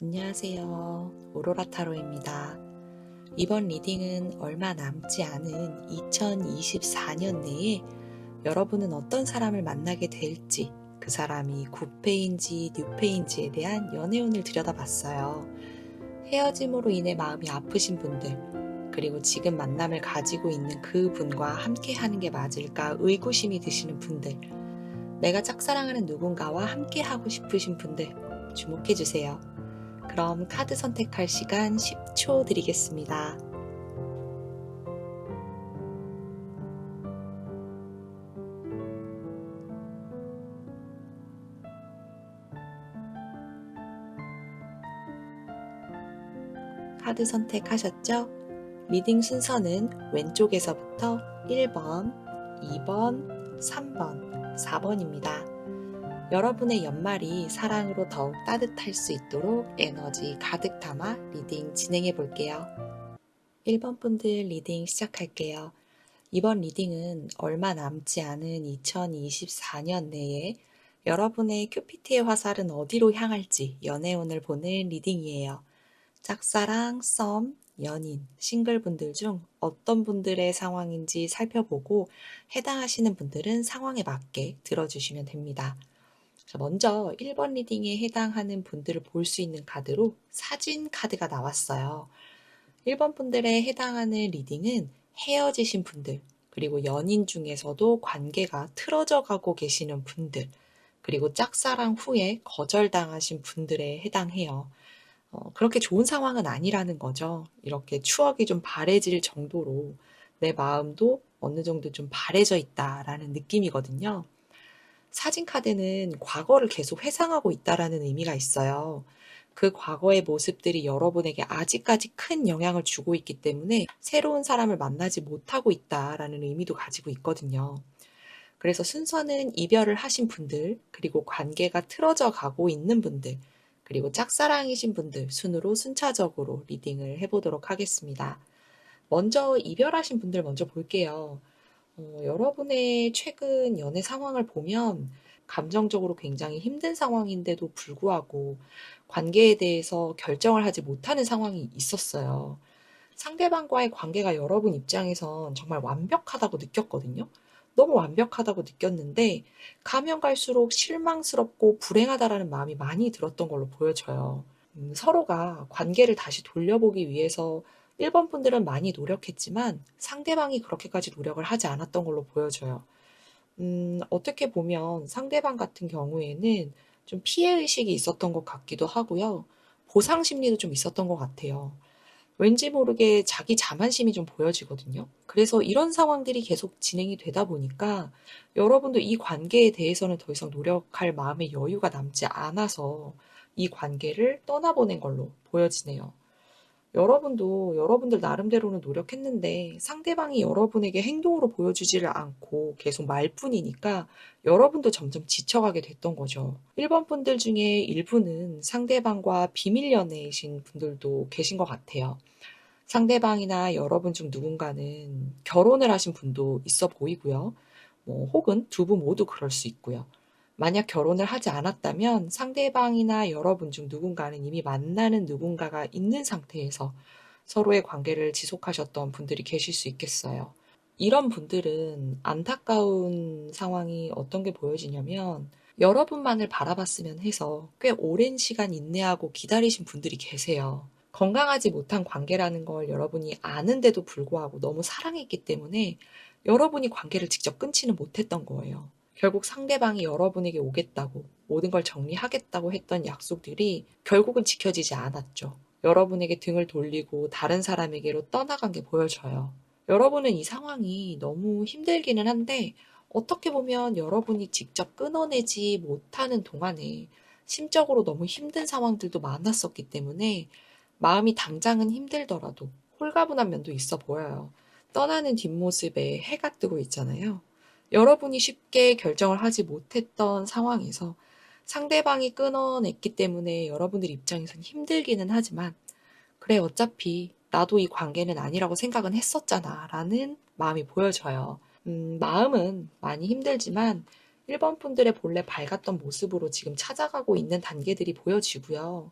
안녕하세요. 오로라 타로입니다. 이번 리딩은 얼마 남지 않은 2024년 내에 여러분은 어떤 사람을 만나게 될지, 그 사람이 굿페인지 뉴페인지에 대한 연애운을 들여다봤어요. 헤어짐으로 인해 마음이 아프신 분들, 그리고 지금 만남을 가지고 있는 그 분과 함께 하는 게 맞을까 의구심이 드시는 분들, 내가 짝사랑하는 누군가와 함께 하고 싶으신 분들, 주목해주세요. 그럼 카드 선택할 시간 10초 드리겠습니다. 카드 선택하셨죠? 리딩 순서는 왼쪽에서부터 1번, 2번, 3번, 4번입니다. 여러분의 연말이 사랑으로 더욱 따뜻할 수 있도록 에너지 가득 담아 리딩 진행해 볼게요. 1번 분들 리딩 시작할게요. 이번 리딩은 얼마 남지 않은 2024년 내에 여러분의 큐피트의 화살은 어디로 향할지 연애운을 보는 리딩이에요. 짝사랑, 썸, 연인, 싱글분들 중 어떤 분들의 상황인지 살펴보고 해당하시는 분들은 상황에 맞게 들어주시면 됩니다. 먼저 1번 리딩에 해당하는 분들을 볼 수 있는 카드로 사진 카드가 나왔어요. 1번 분들에 해당하는 리딩은 헤어지신 분들, 그리고 연인 중에서도 관계가 틀어져 가고 계시는 분들, 그리고 짝사랑 후에 거절당하신 분들에 해당해요. 그렇게 좋은 상황은 아니라는 거죠. 이렇게 추억이 좀 바래질 정도로 내 마음도 어느 정도 좀 바래져 있다라는 느낌이거든요. 사진 카드는 과거를 계속 회상하고 있다라는 의미가 있어요. 그 과거의 모습들이 여러분에게 아직까지 큰 영향을 주고 있기 때문에 새로운 사람을 만나지 못하고 있다라는 의미도 가지고 있거든요. 그래서 순서는 이별을 하신 분들, 그리고 관계가 틀어져 가고 있는 분들, 그리고 짝사랑이신 분들 순으로 순차적으로 리딩을 해보도록 하겠습니다. 먼저 이별하신 분들 먼저 볼게요. 여러분의 최근 연애 상황을 보면 감정적으로 굉장히 힘든 상황인데도 불구하고 관계에 대해서 결정을 하지 못하는 상황이 있었어요. 상대방과의 관계가 여러분 입장에선 정말 완벽하다고 느꼈거든요. 너무 완벽하다고 느꼈는데 가면 갈수록 실망스럽고 불행하다라는 마음이 많이 들었던 걸로 보여져요. 서로가 관계를 다시 돌려보기 위해서 1번 분들은 많이 노력했지만 상대방이 그렇게까지 노력을 하지 않았던 걸로 보여져요. 어떻게 보면 상대방 같은 경우에는 좀 피해의식이 있었던 것 같기도 하고요. 보상 심리도 좀 있었던 것 같아요. 왠지 모르게 자기 자만심이 좀 보여지거든요. 그래서 이런 상황들이 계속 진행이 되다 보니까 여러분도 이 관계에 대해서는 더 이상 노력할 마음의 여유가 남지 않아서 이 관계를 떠나보낸 걸로 보여지네요. 여러분도 여러분들 나름대로는 노력했는데 상대방이 여러분에게 행동으로 보여주지를 않고 계속 말뿐이니까 여러분도 점점 지쳐가게 됐던 거죠. 1번 분들 중에 일부는 상대방과 비밀 연애이신 분들도 계신 것 같아요. 상대방이나 여러분 중 누군가는 결혼을 하신 분도 있어 보이고요. 혹은 두 분 모두 그럴 수 있고요. 만약 결혼을 하지 않았다면 상대방이나 여러분 중 누군가는 이미 만나는 누군가가 있는 상태에서 서로의 관계를 지속하셨던 분들이 계실 수 있겠어요. 이런 분들은 안타까운 상황이 어떤 게 보여지냐면 여러분만을 바라봤으면 해서 꽤 오랜 시간 인내하고 기다리신 분들이 계세요. 건강하지 못한 관계라는 걸 여러분이 아는데도 불구하고 너무 사랑했기 때문에 여러분이 관계를 직접 끊지는 못했던 거예요. 결국 상대방이 여러분에게 오겠다고 모든 걸 정리하겠다고 했던 약속들이 결국은 지켜지지 않았죠. 여러분에게 등을 돌리고 다른 사람에게로 떠나간 게 보여져요. 여러분은 이 상황이 너무 힘들기는 한데 어떻게 보면 여러분이 직접 끊어내지 못하는 동안에 심적으로 너무 힘든 상황들도 많았었기 때문에 마음이 당장은 힘들더라도 홀가분한 면도 있어 보여요. 떠나는 뒷모습에 해가 뜨고 있잖아요. 여러분이 쉽게 결정을 하지 못했던 상황에서 상대방이 끊어냈기 때문에 여러분들 입장에선 힘들기는 하지만 그래 어차피 나도 이 관계는 아니라고 생각은 했었잖아 라는 마음이 보여져요. 마음은 많이 힘들지만 1번 분들의 본래 밝았던 모습으로 지금 찾아가고 있는 단계들이 보여지고요.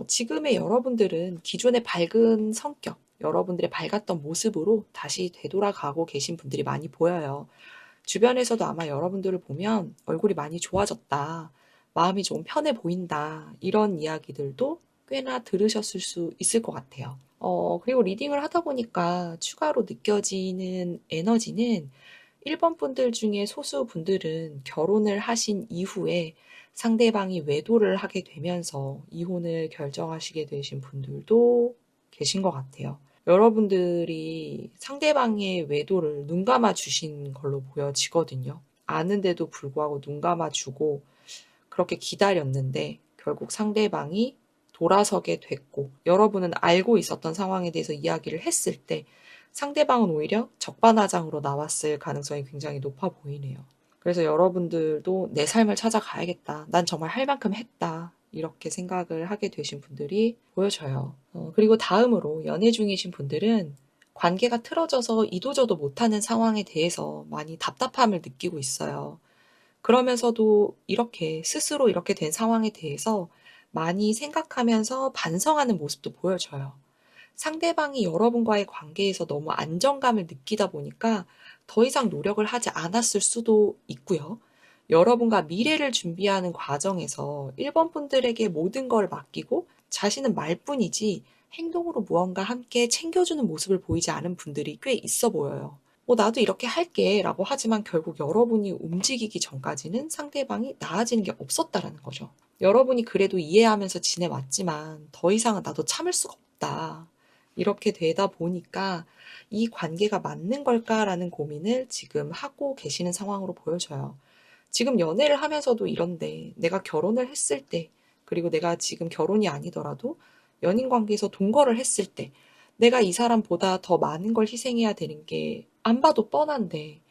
지금의 여러분들은 기존의 밝은 성격, 여러분들의 밝았던 모습으로 다시 되돌아가고 계신 분들이 많이 보여요. 주변에서도 아마 여러분들을 보면 얼굴이 많이 좋아졌다, 마음이 좀 편해 보인다, 이런 이야기들도 꽤나 들으셨을 수 있을 것 같아요. 그리고 리딩을 하다 보니까 추가로 느껴지는 에너지는 1번 분들 중에 소수 분들은 결혼을 하신 이후에 상대방이 외도를 하게 되면서 이혼을 결정하시게 되신 분들도 계신 것 같아요. 여러분들이 상대방의 외도를 눈 감아 주신 걸로 보여지거든요. 아는데도 불구하고 눈 감아 주고 그렇게 기다렸는데 결국 상대방이 돌아서게 됐고, 여러분은 알고 있었던 상황에 대해서 이야기를 했을 때 상대방은 오히려 적반하장으로 나왔을 가능성이 굉장히 높아 보이네요. 그래서 여러분들도 내 삶을 찾아가야겠다, 난 정말 할 만큼 했다, 이렇게 생각을 하게 되신 분들이 보여져요. 그리고 다음으로 연애 중이신 분들은 관계가 틀어져서 이도저도 못하는 상황에 대해서 많이 답답함을 느끼고 있어요. 그러면서도 이렇게 스스로 이렇게 된 상황에 대해서 많이 생각하면서 반성하는 모습도 보여져요. 상대방이 여러분과의 관계에서 너무 안정감을 느끼다 보니까 더 이상 노력을 하지 않았을 수도 있고요. 여러분과 미래를 준비하는 과정에서 1번 분들에게 모든 걸 맡기고 자신은 말뿐이지 행동으로 무언가 함께 챙겨주는 모습을 보이지 않은 분들이 꽤 있어 보여요. 나도 이렇게 할게 라고 하지만 결국 여러분이 움직이기 전까지는 상대방이 나아지는 게 없었다라는 거죠. 여러분이 그래도 이해하면서 지내왔지만 더 이상은 나도 참을 수가 없다, 이렇게 되다 보니까 이 관계가 맞는 걸까라는 고민을 지금 하고 계시는 상황으로 보여져요. 지금 연애를 하면서도 이런데 내가 결혼을 했을 때, 그리고 내가 지금 결혼이 아니더라도 연인 관계에서 동거를 했을 때 내가 이 사람보다 더 많은 걸 희생해야 되는 게 안 봐도 뻔한데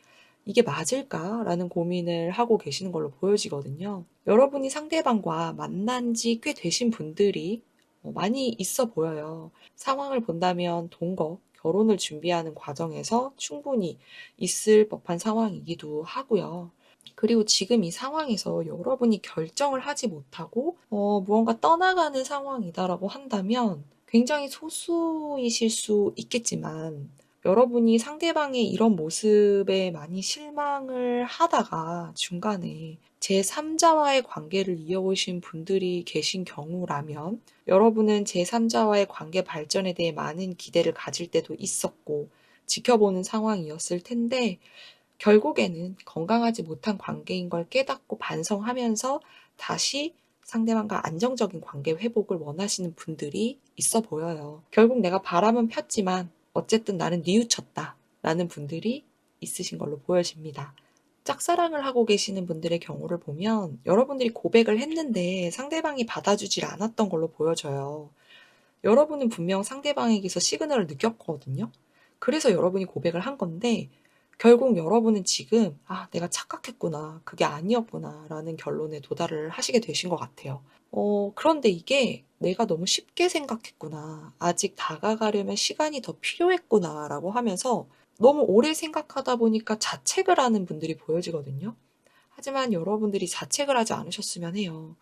이게 맞을까라는 고민을 하고 계시는 걸로 보여지거든요. 여러분이 상대방과 만난 지 꽤 되신 분들이 많이 있어 보여요. 상황을 본다면 동거, 결혼을 준비하는 과정에서 충분히 있을 법한 상황이기도 하고요. 그리고 지금 이 상황에서 여러분이 결정을 하지 못하고 무언가 떠나가는 상황이다라고 한다면 굉장히 소수이실 수 있겠지만, 여러분이 상대방의 이런 모습에 많이 실망을 하다가 중간에 제3자와의 관계를 이어오신 분들이 계신 경우라면 여러분은 제3자와의 관계 발전에 대해 많은 기대를 가질 때도 있었고 지켜보는 상황이었을 텐데, 결국에는 건강하지 못한 관계인 걸 깨닫고 반성하면서 다시 상대방과 안정적인 관계 회복을 원하시는 분들이 있어 보여요. 결국 내가 바람은 폈지만 어쨌든 나는 뉘우쳤다 라는 분들이 있으신 걸로 보여집니다. 짝사랑을 하고 계시는 분들의 경우를 보면 여러분들이 고백을 했는데 상대방이 받아주질 않았던 걸로 보여져요. 여러분은 분명 상대방에게서 시그널을 느꼈거든요. 그래서 여러분이 고백을 한 건데 결국 여러분은 지금 내가 착각했구나, 그게 아니었구나 라는 결론에 도달을 하시게 되신 것 같아요. 그런데 이게 내가 너무 쉽게 생각했구나, 아직 다가가려면 시간이 더 필요했구나 라고 하면서 너무 오래 생각하다 보니까 자책을 하는 분들이 보여지거든요. 하지만 여러분들이 자책을 하지 않으셨으면 해요.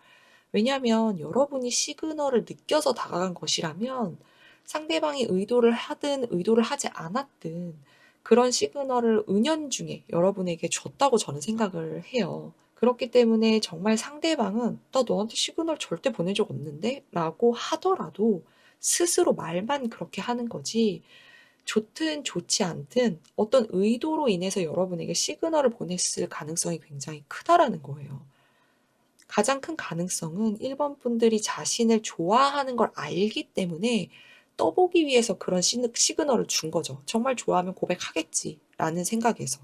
왜냐하면 여러분이 시그널을 느껴서 다가간 것이라면 상대방이 의도를 하든 의도를 하지 않았든 그런 시그널을 은연중에 여러분에게 줬다고 저는 생각을 해요. 그렇기 때문에 정말 상대방은 나 너한테 시그널 절대 보낸 적 없는데? 라고 하더라도 스스로 말만 그렇게 하는 거지, 좋든 좋지 않든 어떤 의도로 인해서 여러분에게 시그널을 보냈을 가능성이 굉장히 크다라는 거예요. 가장 큰 가능성은 1번 분들이 자신을 좋아하는 걸 알기 때문에 떠보기 위해서 그런 시그널을 준 거죠. 정말 좋아하면 고백하겠지라는 생각에서.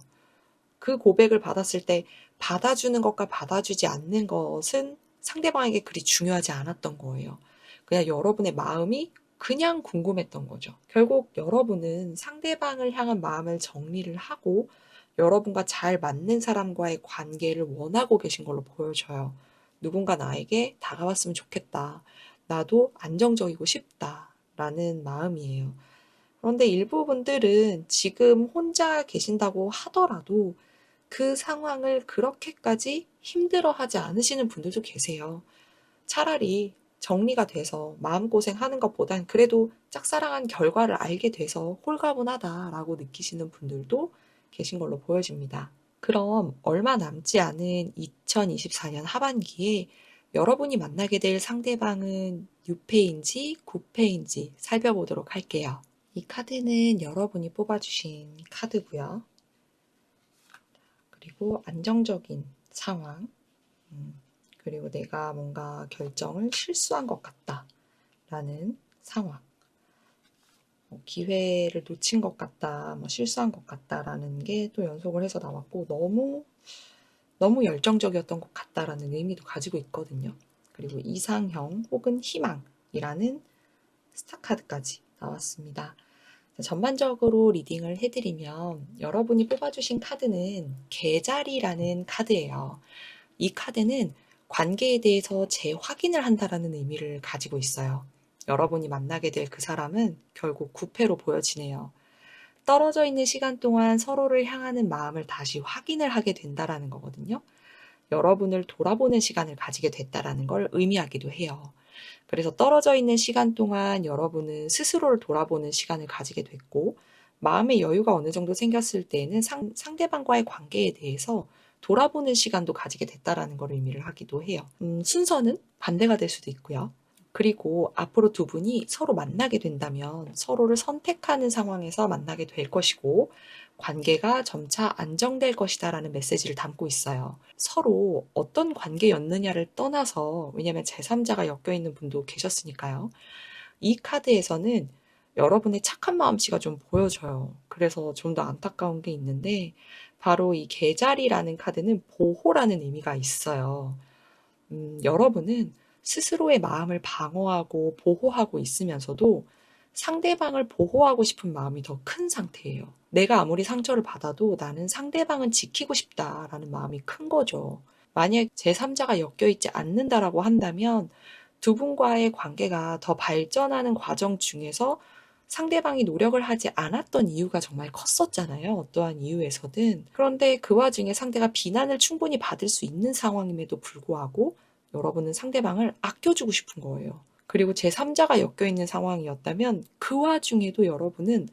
그 고백을 받았을 때 받아주는 것과 받아주지 않는 것은 상대방에게 그리 중요하지 않았던 거예요. 그냥 여러분의 마음이 그냥 궁금했던 거죠. 결국 여러분은 상대방을 향한 마음을 정리를 하고 여러분과 잘 맞는 사람과의 관계를 원하고 계신 걸로 보여져요. 누군가 나에게 다가왔으면 좋겠다, 나도 안정적이고 싶다 라는 마음이에요. 그런데 일부 분들은 지금 혼자 계신다고 하더라도 그 상황을 그렇게까지 힘들어하지 않으시는 분들도 계세요. 차라리 정리가 돼서 마음고생하는 것보단 그래도 짝사랑한 결과를 알게 돼서 홀가분하다라고 느끼시는 분들도 계신 걸로 보여집니다. 그럼 얼마 남지 않은 2024년 하반기에 여러분이 만나게 될 상대방은 6패인지 9패인지 살펴보도록 할게요. 이 카드는 여러분이 뽑아주신 카드고요. 그리고 안정적인 상황, 그리고 내가 뭔가 결정을 실수한 것 같다라는 상황, 기회를 놓친 것 같다, 실수한 것 같다라는 게 또 연속을 해서 나왔고 너무 열정적이었던 것 같다라는 의미도 가지고 있거든요. 그리고 이상형 혹은 희망이라는 스타 카드까지 나왔습니다. 전반적으로 리딩을 해드리면 여러분이 뽑아주신 카드는 개자리라는 카드예요. 이 카드는 관계에 대해서 재확인을 한다라는 의미를 가지고 있어요. 여러분이 만나게 될 그 사람은 결국 9패로 보여지네요. 떨어져 있는 시간 동안 서로를 향하는 마음을 다시 확인을 하게 된다라는 거거든요. 여러분을 돌아보는 시간을 가지게 됐다라는 걸 의미하기도 해요. 그래서 떨어져 있는 시간 동안 여러분은 스스로를 돌아보는 시간을 가지게 됐고, 마음의 여유가 어느 정도 생겼을 때에는 상대방과의 관계에 대해서 돌아보는 시간도 가지게 됐다라는 걸 의미를 하기도 해요. 순서는 반대가 될 수도 있고요. 그리고 앞으로 두 분이 서로 만나게 된다면 서로를 선택하는 상황에서 만나게 될 것이고, 관계가 점차 안정될 것이다라는 메시지를 담고 있어요. 서로 어떤 관계였느냐를 떠나서, 왜냐면 제3자가 엮여있는 분도 계셨으니까요. 이 카드에서는 여러분의 착한 마음씨가 좀 보여져요. 그래서 좀 더 안타까운 게 있는데, 바로 이 개자리라는 카드는 보호라는 의미가 있어요. 여러분은 스스로의 마음을 방어하고 보호하고 있으면서도 상대방을 보호하고 싶은 마음이 더 큰 상태예요. 내가 아무리 상처를 받아도 나는 상대방은 지키고 싶다라는 마음이 큰 거죠. 만약 제3자가 엮여있지 않는다라고 한다면 두 분과의 관계가 더 발전하는 과정 중에서 상대방이 노력을 하지 않았던 이유가 정말 컸었잖아요. 어떠한 이유에서든. 그런데 그 와중에 상대가 비난을 충분히 받을 수 있는 상황임에도 불구하고 여러분은 상대방을 아껴주고 싶은 거예요. 그리고 제3자가 엮여있는 상황이었다면 그 와중에도 여러분은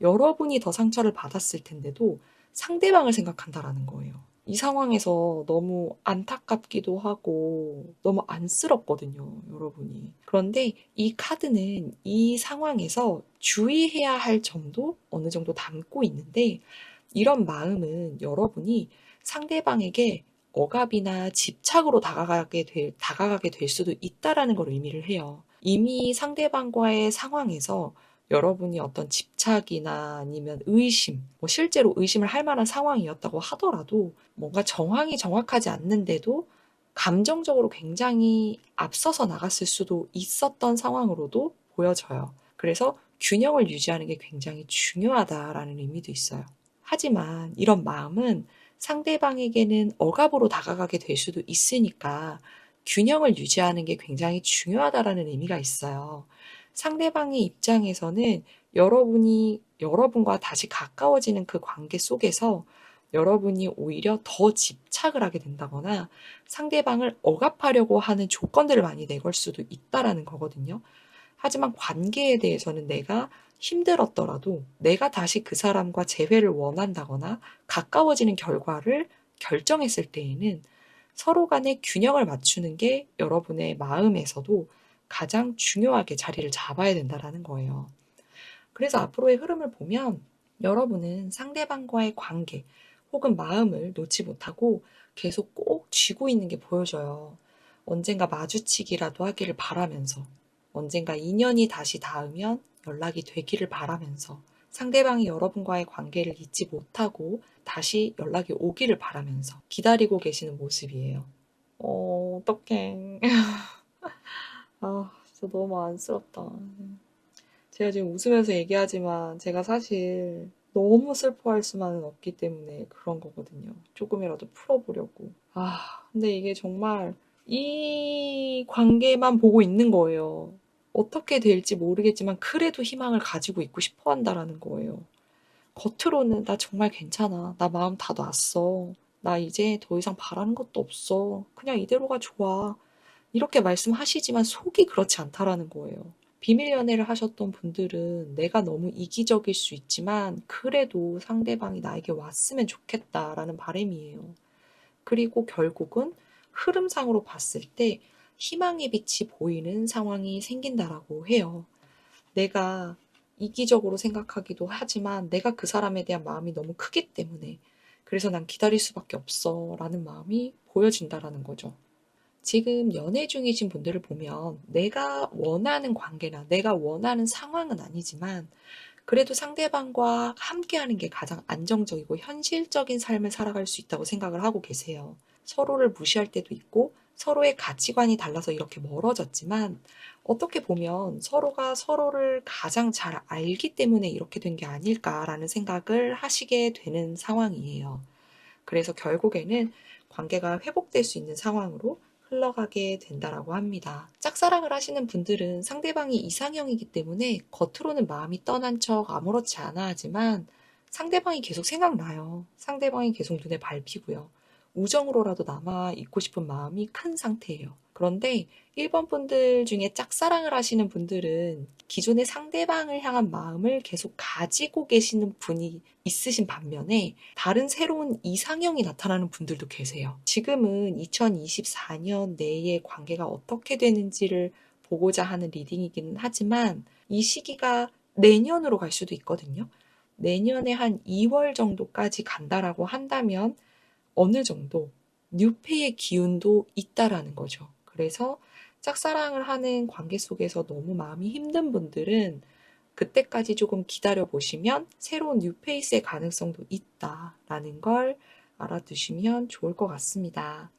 여러분이 더 상처를 받았을 텐데도 상대방을 생각한다라는 거예요. 이 상황에서 너무 안타깝기도 하고 너무 안쓰럽거든요, 여러분이. 그런데 이 카드는 이 상황에서 주의해야 할 점도 어느 정도 담고 있는데, 이런 마음은 여러분이 상대방에게 억압이나 집착으로 다가가게 될 수도 있다라는 걸 의미를 해요. 이미 상대방과의 상황에서 여러분이 어떤 집착이나 아니면 의심, 실제로 의심을 할 만한 상황이었다고 하더라도 뭔가 정황이 정확하지 않는데도 감정적으로 굉장히 앞서서 나갔을 수도 있었던 상황으로도 보여져요. 그래서 균형을 유지하는 게 굉장히 중요하다라는 의미도 있어요. 하지만 이런 마음은 상대방에게는 억압으로 다가가게 될 수도 있으니까 균형을 유지하는 게 굉장히 중요하다라는 의미가 있어요. 상대방의 입장에서는 여러분이 여러분과 다시 가까워지는 그 관계 속에서 여러분이 오히려 더 집착을 하게 된다거나 상대방을 억압하려고 하는 조건들을 많이 내걸 수도 있다라는 거거든요. 하지만 관계에 대해서는 내가 힘들었더라도 내가 다시 그 사람과 재회를 원한다거나 가까워지는 결과를 결정했을 때에는 서로 간의 균형을 맞추는 게 여러분의 마음에서도 가장 중요하게 자리를 잡아야 된다라는 거예요. 그래서 앞으로의 흐름을 보면 여러분은 상대방과의 관계 혹은 마음을 놓지 못하고 계속 꼭 쥐고 있는 게 보여져요. 언젠가 마주치기라도 하기를 바라면서, 언젠가 인연이 다시 닿으면 연락이 되기를 바라면서, 상대방이 여러분과의 관계를 잊지 못하고 다시 연락이 오기를 바라면서 기다리고 계시는 모습이에요. 어떡해. 진짜 너무 안쓰럽다. 제가 지금 웃으면서 얘기하지만 제가 사실 너무 슬퍼할 수만은 없기 때문에 그런 거거든요. 조금이라도 풀어보려고. 근데 이게 정말 이 관계만 보고 있는 거예요. 어떻게 될지 모르겠지만 그래도 희망을 가지고 있고 싶어 한다라는 거예요. 겉으로는 나 정말 괜찮아. 나 마음 다 놨어. 나 이제 더 이상 바라는 것도 없어. 그냥 이대로가 좋아. 이렇게 말씀하시지만 속이 그렇지 않다라는 거예요. 비밀 연애를 하셨던 분들은 내가 너무 이기적일 수 있지만 그래도 상대방이 나에게 왔으면 좋겠다라는 바람이에요. 그리고 결국은 흐름상으로 봤을 때 희망의 빛이 보이는 상황이 생긴다라고 해요. 내가 이기적으로 생각하기도 하지만 내가 그 사람에 대한 마음이 너무 크기 때문에 그래서 난 기다릴 수밖에 없어 라는 마음이 보여진다라는 거죠. 지금 연애 중이신 분들을 보면 내가 원하는 관계나 내가 원하는 상황은 아니지만 그래도 상대방과 함께하는 게 가장 안정적이고 현실적인 삶을 살아갈 수 있다고 생각을 하고 계세요. 서로를 무시할 때도 있고 서로의 가치관이 달라서 이렇게 멀어졌지만 어떻게 보면 서로가 서로를 가장 잘 알기 때문에 이렇게 된 게 아닐까라는 생각을 하시게 되는 상황이에요. 그래서 결국에는 관계가 회복될 수 있는 상황으로 흘러가게 된다라고 합니다. 짝사랑을 하시는 분들은 상대방이 이상형이기 때문에 겉으로는 마음이 떠난 척 아무렇지 않아 하지만 상대방이 계속 생각나요. 상대방이 계속 눈에 밟히고요. 우정으로라도 남아 있고 싶은 마음이 큰 상태예요. 그런데 1번 분들 중에 짝사랑을 하시는 분들은 기존의 상대방을 향한 마음을 계속 가지고 계시는 분이 있으신 반면에 다른 새로운 이상형이 나타나는 분들도 계세요. 지금은 2024년 내의 관계가 어떻게 되는지를 보고자 하는 리딩이기는 하지만 이 시기가 내년으로 갈 수도 있거든요. 내년에 한 2월 정도까지 간다라고 한다면 어느 정도 뉴페이의 기운도 있다라는 거죠. 그래서 짝사랑을 하는 관계 속에서 너무 마음이 힘든 분들은 그때까지 조금 기다려 보시면 새로운 뉴페이스의 가능성도 있다라는 걸 알아두시면 좋을 것 같습니다.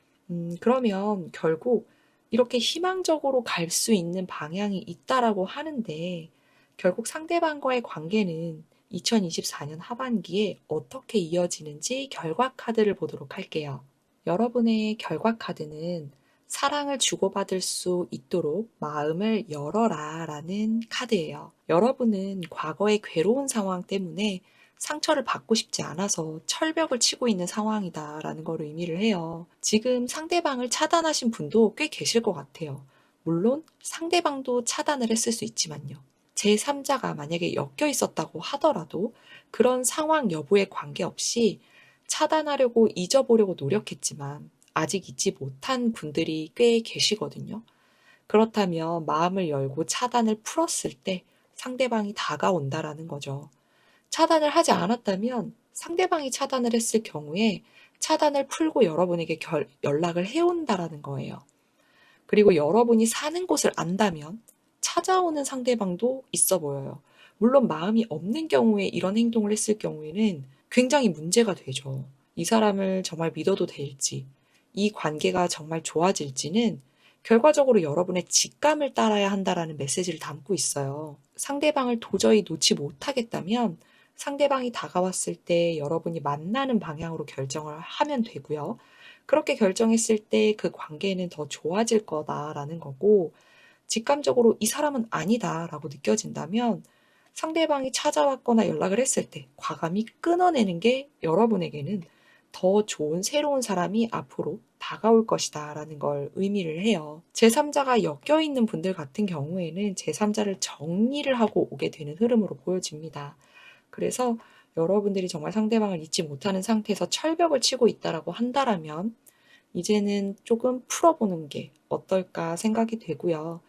그러면 결국 이렇게 희망적으로 갈 수 있는 방향이 있다라고 하는데 결국 상대방과의 관계는 2024년 하반기에 어떻게 이어지는지 결과 카드를 보도록 할게요. 여러분의 결과 카드는 사랑을 주고받을 수 있도록 마음을 열어라 라는 카드예요. 여러분은 과거의 괴로운 상황 때문에 상처를 받고 싶지 않아서 철벽을 치고 있는 상황이다 라는 걸 의미를 해요. 지금 상대방을 차단하신 분도 꽤 계실 것 같아요. 물론 상대방도 차단을 했을 수 있지만요. 제3자가 만약에 엮여 있었다고 하더라도 그런 상황 여부에 관계없이 차단하려고 잊어보려고 노력했지만 아직 잊지 못한 분들이 꽤 계시거든요. 그렇다면 마음을 열고 차단을 풀었을 때 상대방이 다가온다라는 거죠. 차단을 하지 않았다면 상대방이 차단을 했을 경우에 차단을 풀고 여러분에게 연락을 해온다라는 거예요. 그리고 여러분이 사는 곳을 안다면 찾아오는 상대방도 있어 보여요. 물론 마음이 없는 경우에 이런 행동을 했을 경우에는 굉장히 문제가 되죠. 이 사람을 정말 믿어도 될지, 이 관계가 정말 좋아질지는 결과적으로 여러분의 직감을 따라야 한다라는 메시지를 담고 있어요. 상대방을 도저히 놓지 못하겠다면 상대방이 다가왔을 때 여러분이 만나는 방향으로 결정을 하면 되고요. 그렇게 결정했을 때 그 관계는 더 좋아질 거다라는 거고, 직감적으로 이 사람은 아니다라고 느껴진다면 상대방이 찾아왔거나 연락을 했을 때 과감히 끊어내는 게 여러분에게는 더 좋은 새로운 사람이 앞으로 다가올 것이다 라는 걸 의미를 해요. 제3자가 엮여 있는 분들 같은 경우에는 제3자를 정리를 하고 오게 되는 흐름으로 보여집니다. 그래서 여러분들이 정말 상대방을 잊지 못하는 상태에서 철벽을 치고 있다라고 한다라면 이제는 조금 풀어보는 게 어떨까 생각이 되고요.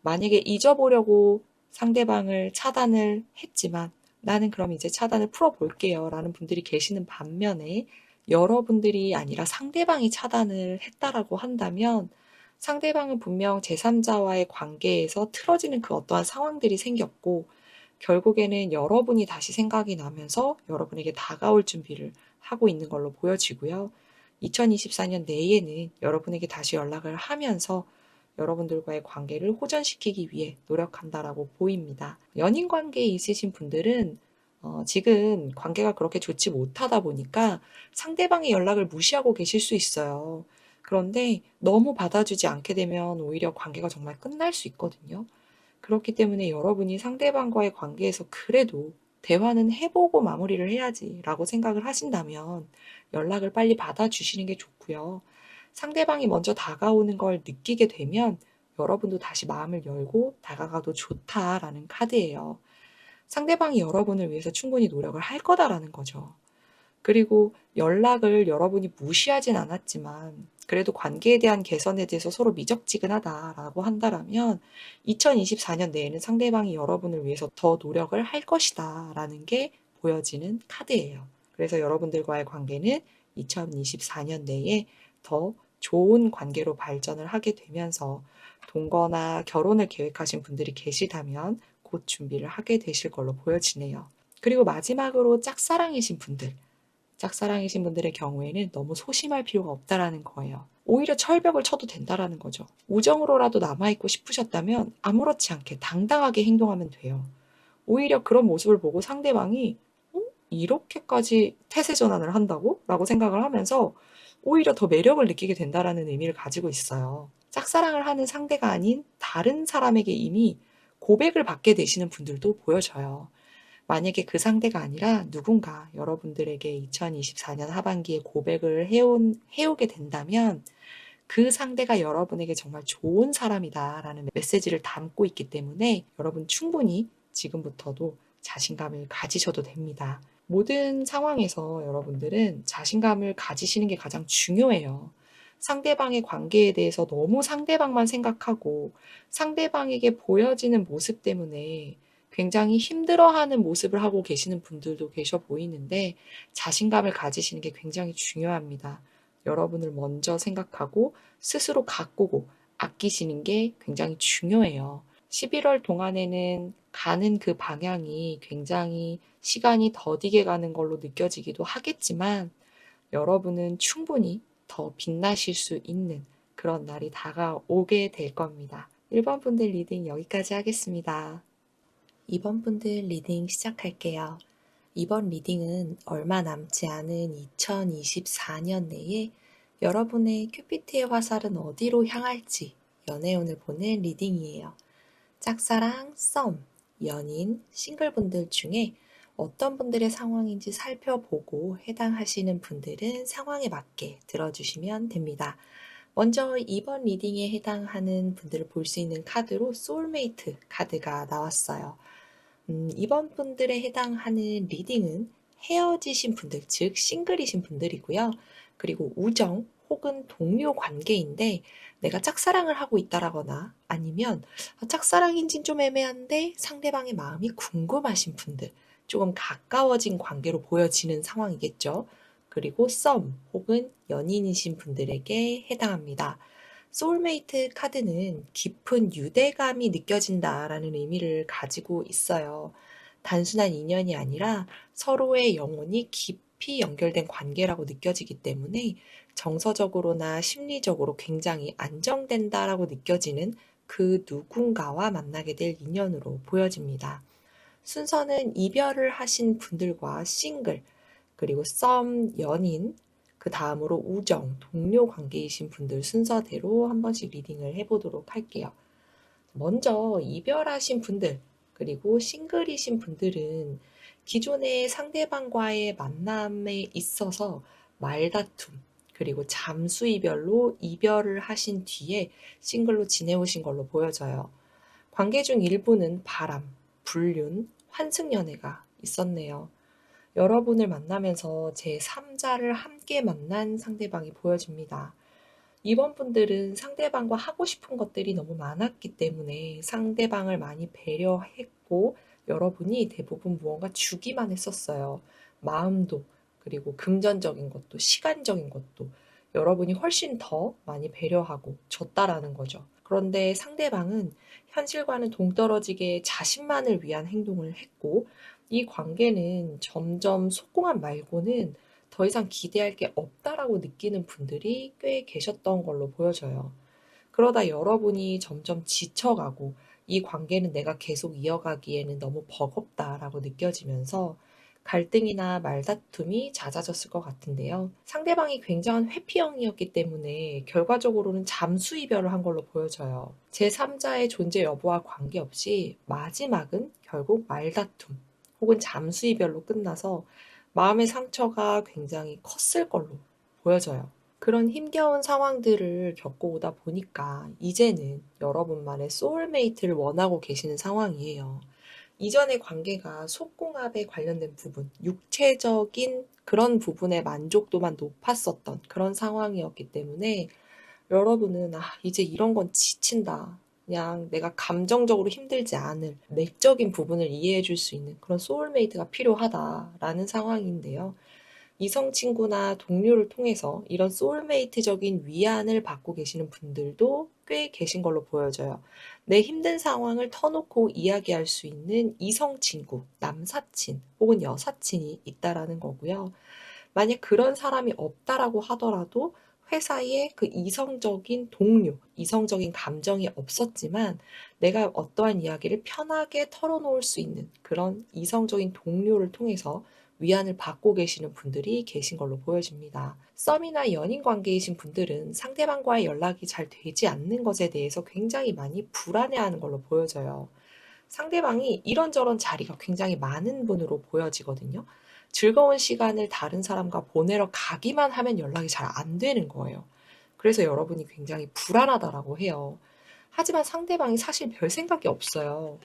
만약에 잊어보려고 상대방을 차단을 했지만 나는 그럼 이제 차단을 풀어볼게요 라는 분들이 계시는 반면에 여러분들이 아니라 상대방이 차단을 했다라고 한다면 상대방은 분명 제3자와의 관계에서 틀어지는 그 어떠한 상황들이 생겼고 결국에는 여러분이 다시 생각이 나면서 여러분에게 다가올 준비를 하고 있는 걸로 보여지고요. 2024년 내에는 여러분에게 다시 연락을 하면서 여러분들과의 관계를 호전시키기 위해 노력한다라고 보입니다. 연인 관계에 있으신 분들은 지금 관계가 그렇게 좋지 못하다 보니까 상대방의 연락을 무시하고 계실 수 있어요. 그런데 너무 받아주지 않게 되면 오히려 관계가 정말 끝날 수 있거든요. 그렇기 때문에 여러분이 상대방과의 관계에서 그래도 대화는 해보고 마무리를 해야지라고 생각을 하신다면 연락을 빨리 받아주시는 게 좋고요. 상대방이 먼저 다가오는 걸 느끼게 되면 여러분도 다시 마음을 열고 다가가도 좋다라는 카드예요. 상대방이 여러분을 위해서 충분히 노력을 할 거다라는 거죠. 그리고 연락을 여러분이 무시하진 않았지만 그래도 관계에 대한 개선에 대해서 서로 미적지근하다라고 한다라면 2024년 내에는 상대방이 여러분을 위해서 더 노력을 할 것이다라는 게 보여지는 카드예요. 그래서 여러분들과의 관계는 2024년 내에 더 좋은 관계로 발전을 하게 되면서 동거나 결혼을 계획하신 분들이 계시다면 곧 준비를 하게 되실 걸로 보여지네요. 그리고 마지막으로 짝사랑이신 분들의 경우에는 너무 소심할 필요가 없다라는 거예요. 오히려 철벽을 쳐도 된다라는 거죠. 우정으로라도 남아있고 싶으셨다면 아무렇지 않게 당당하게 행동하면 돼요. 오히려 그런 모습을 보고 상대방이 이렇게까지 태세 전환을 한다고? 라고 생각을 하면서 오히려 더 매력을 느끼게 된다라는 의미를 가지고 있어요. 짝사랑을 하는 상대가 아닌 다른 사람에게 이미 고백을 받게 되시는 분들도 보여져요. 만약에 그 상대가 아니라 누군가 여러분들에게 2024년 하반기에 고백을 해오게 된다면 그 상대가 여러분에게 정말 좋은 사람이다라는 메시지를 담고 있기 때문에 여러분 충분히 지금부터도 자신감을 가지셔도 됩니다. 모든 상황에서 여러분들은 자신감을 가지시는 게 가장 중요해요. 상대방의 관계에 대해서 너무 상대방만 생각하고 상대방에게 보여지는 모습 때문에 굉장히 힘들어하는 모습을 하고 계시는 분들도 계셔 보이는데 자신감을 가지시는 게 굉장히 중요합니다. 여러분을 먼저 생각하고 스스로 가꾸고 아끼시는 게 굉장히 중요해요. 11월 동안에는 가는 그 방향이 굉장히 시간이 더디게 가는 걸로 느껴지기도 하겠지만 여러분은 충분히 더 빛나실 수 있는 그런 날이 다가오게 될 겁니다. 1번 분들 리딩 여기까지 하겠습니다. 2번 분들 리딩 시작할게요. 이번 리딩은 얼마 남지 않은 2024년 내에 여러분의 큐피트의 화살은 어디로 향할지 연애운을 보는 리딩이에요. 짝사랑, 썸, 연인, 싱글분들 중에 어떤 분들의 상황인지 살펴보고 해당하시는 분들은 상황에 맞게 들어주시면 됩니다. 먼저 이번 리딩에 해당하는 분들을 볼 수 있는 카드로 소울메이트 카드가 나왔어요. 이번 분들에 해당하는 리딩은 헤어지신 분들, 즉 싱글이신 분들이고요. 그리고 우정 혹은 동료 관계인데 내가 짝사랑을 하고 있다라거나 아니면 짝사랑인진 좀 애매한데 상대방의 마음이 궁금하신 분들, 조금 가까워진 관계로 보여지는 상황이겠죠. 그리고 썸 혹은 연인이신 분들에게 해당합니다. 소울메이트 카드는 깊은 유대감이 느껴진다라는 의미를 가지고 있어요. 단순한 인연이 아니라 서로의 영혼이 깊이 연결된 관계라고 느껴지기 때문에 정서적으로나 심리적으로 굉장히 안정된다라고 느껴지는 그 누군가와 만나게 될 인연으로 보여집니다. 순서는 이별을 하신 분들과 싱글, 그리고 썸, 연인, 그 다음으로 우정, 동료 관계이신 분들 순서대로 한 번씩 리딩을 해보도록 할게요. 먼저 이별하신 분들, 그리고 싱글이신 분들은 기존의 상대방과의 만남에 있어서 말다툼, 그리고 잠수 이별로 이별을 하신 뒤에 싱글로 지내오신 걸로 보여져요. 관계 중 일부는 바람, 불륜, 환승연애가 있었네요. 여러분을 만나면서 제3자를 함께 만난 상대방이 보여집니다. 이번 분들은 상대방과 하고 싶은 것들이 너무 많았기 때문에 상대방을 많이 배려했고 여러분이 대부분 무언가 주기만 했었어요. 마음도 그리고 금전적인 것도 시간적인 것도 여러분이 훨씬 더 많이 배려하고 줬다라는 거죠. 그런데 상대방은 현실과는 동떨어지게 자신만을 위한 행동을 했고 이 관계는 점점 속공함 말고는 더 이상 기대할 게 없다라고 느끼는 분들이 꽤 계셨던 걸로 보여져요. 그러다 여러분이 점점 지쳐가고 이 관계는 내가 계속 이어가기에는 너무 버겁다라고 느껴지면서 갈등이나 말다툼이 잦아졌을 것 같은데요. 상대방이 굉장한 회피형이었기 때문에 결과적으로는 잠수 이별을 한 걸로 보여져요. 제3자의 존재 여부와 관계없이 마지막은 결국 말다툼, 혹은 잠수 이별로 끝나서 마음의 상처가 굉장히 컸을 걸로 보여져요. 그런 힘겨운 상황들을 겪어오다 보니까 이제는 여러분만의 소울메이트를 원하고 계시는 상황이에요. 이전의 관계가 속궁합에 관련된 부분, 육체적인 그런 부분의 만족도만 높았었던 그런 상황이었기 때문에 여러분은 이제 이런 건 지친다. 그냥 내가 감정적으로 힘들지 않을 내적인 부분을 이해해 줄 수 있는 그런 소울메이트가 필요하다라는 상황인데요. 이성 친구나 동료를 통해서 이런 소울메이트적인 위안을 받고 계시는 분들도 꽤 계신 걸로 보여져요. 내 힘든 상황을 터놓고 이야기할 수 있는 이성 친구, 남사친 혹은 여사친이 있다라는 거고요. 만약 그런 사람이 없다라고 하더라도 회사에 그 이성적인 동료, 이성적인 감정이 없었지만 내가 어떠한 이야기를 편하게 털어놓을 수 있는 그런 이성적인 동료를 통해서 위안을 받고 계시는 분들이 계신 걸로 보여집니다. 썸이나 연인 관계이신 분들은 상대방과의 연락이 잘 되지 않는 것에 대해서 굉장히 많이 불안해하는 걸로 보여져요. 상대방이 이런저런 자리가 굉장히 많은 분으로 보여지거든요. 즐거운 시간을 다른 사람과 보내러 가기만 하면 연락이 잘 안 되는 거예요. 그래서 여러분이 굉장히 불안하다라고 해요. 하지만 상대방이 사실 별 생각이 없어요.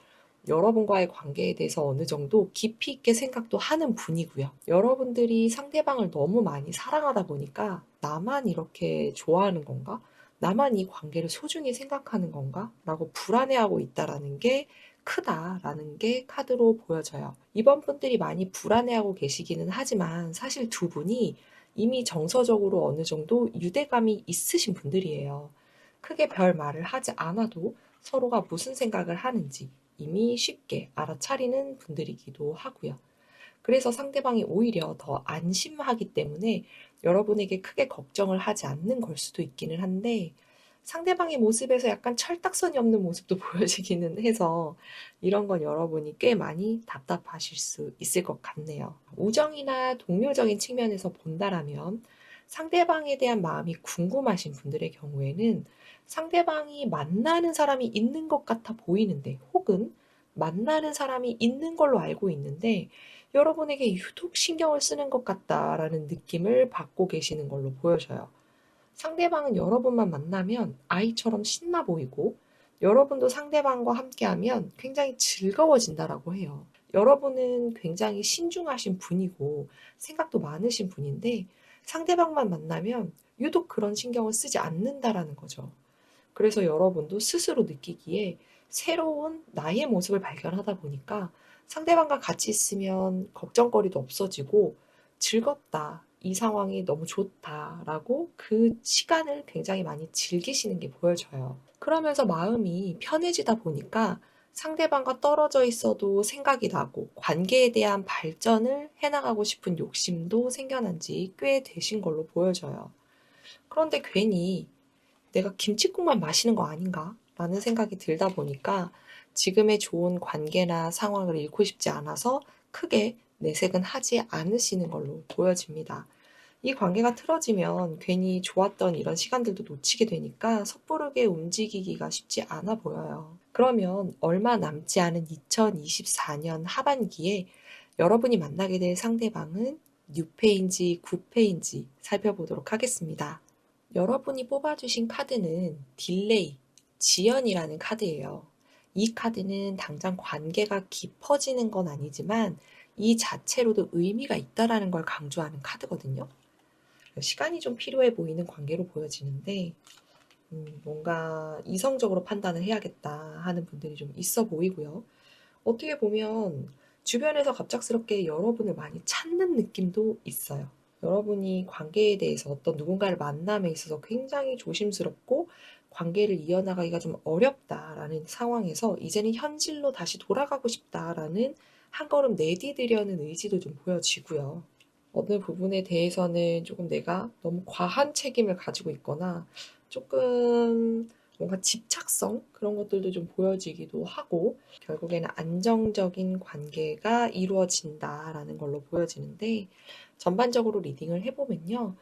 여러분과의 관계에 대해서 어느 정도 깊이 있게 생각도 하는 분이고요. 여러분들이 상대방을 너무 많이 사랑하다 보니까 나만 이렇게 좋아하는 건가? 나만 이 관계를 소중히 생각하는 건가? 라고 불안해하고 있다라는 게 크다라는 게 카드로 보여져요. 이번 분들이 많이 불안해하고 계시기는 하지만 사실 두 분이 이미 정서적으로 어느 정도 유대감이 있으신 분들이에요. 크게 별 말을 하지 않아도 서로가 무슨 생각을 하는지 이미 쉽게 알아차리는 분들이기도 하고요. 그래서 상대방이 오히려 더 안심하기 때문에 여러분에게 크게 걱정을 하지 않는 걸 수도 있기는 한데 상대방의 모습에서 약간 철딱선이 없는 모습도 보여지기는 해서 이런 건 여러분이 꽤 많이 답답하실 수 있을 것 같네요. 우정이나 동료적인 측면에서 본다라면 상대방에 대한 마음이 궁금하신 분들의 경우에는 상대방이 만나는 사람이 있는 것 같아 보이는데 혹은 만나는 사람이 있는 걸로 알고 있는데 여러분에게 유독 신경을 쓰는 것 같다라는 느낌을 받고 계시는 걸로 보여져요. 상대방은 여러분만 만나면 아이처럼 신나 보이고 여러분도 상대방과 함께하면 굉장히 즐거워진다라고 해요. 여러분은 굉장히 신중하신 분이고 생각도 많으신 분인데 상대방만 만나면 유독 그런 신경을 쓰지 않는다라는 거죠. 그래서 여러분도 스스로 느끼기에 새로운 나의 모습을 발견하다 보니까 상대방과 같이 있으면 걱정거리도 없어지고 즐겁다. 이 상황이 너무 좋다라고 그 시간을 굉장히 많이 즐기시는 게 보여져요. 그러면서 마음이 편해지다 보니까 상대방과 떨어져 있어도 생각이 나고 관계에 대한 발전을 해나가고 싶은 욕심도 생겨난 지 꽤 되신 걸로 보여져요. 그런데 괜히 내가 김칫국만 마시는 거 아닌가? 라는 생각이 들다 보니까 지금의 좋은 관계나 상황을 잃고 싶지 않아서 크게 내색은 하지 않으시는 걸로 보여집니다. 이 관계가 틀어지면 괜히 좋았던 이런 시간들도 놓치게 되니까 섣부르게 움직이기가 쉽지 않아 보여요. 그러면 얼마 남지 않은 2024년 하반기에 여러분이 만나게 될 상대방은 뉴페인지 구페인지 살펴보도록 하겠습니다. 여러분이 뽑아주신 카드는 딜레이, 지연이라는 카드예요. 이 카드는 당장 관계가 깊어지는 건 아니지만 이 자체로도 의미가 있다라는 걸 강조하는 카드거든요. 시간이 좀 필요해 보이는 관계로 보여지는데 뭔가 이성적으로 판단을 해야겠다 하는 분들이 좀 있어 보이고요. 어떻게 보면 주변에서 갑작스럽게 여러분을 많이 찾는 느낌도 있어요. 여러분이 관계에 대해서 어떤 누군가를 만남에 있어서 굉장히 조심스럽고 관계를 이어나가기가 좀 어렵다라는 상황에서 이제는 현실로 다시 돌아가고 싶다라는 한 걸음 내디디려는 의지도 좀 보여지고요. 어느 부분에 대해서는 조금 내가 너무 과한 책임을 가지고 있거나 조금 뭔가 집착성 그런 것들도 좀 보여지기도 하고 결국에는 안정적인 관계가 이루어진다라는 걸로 보여지는데 전반적으로 리딩을 해보면요.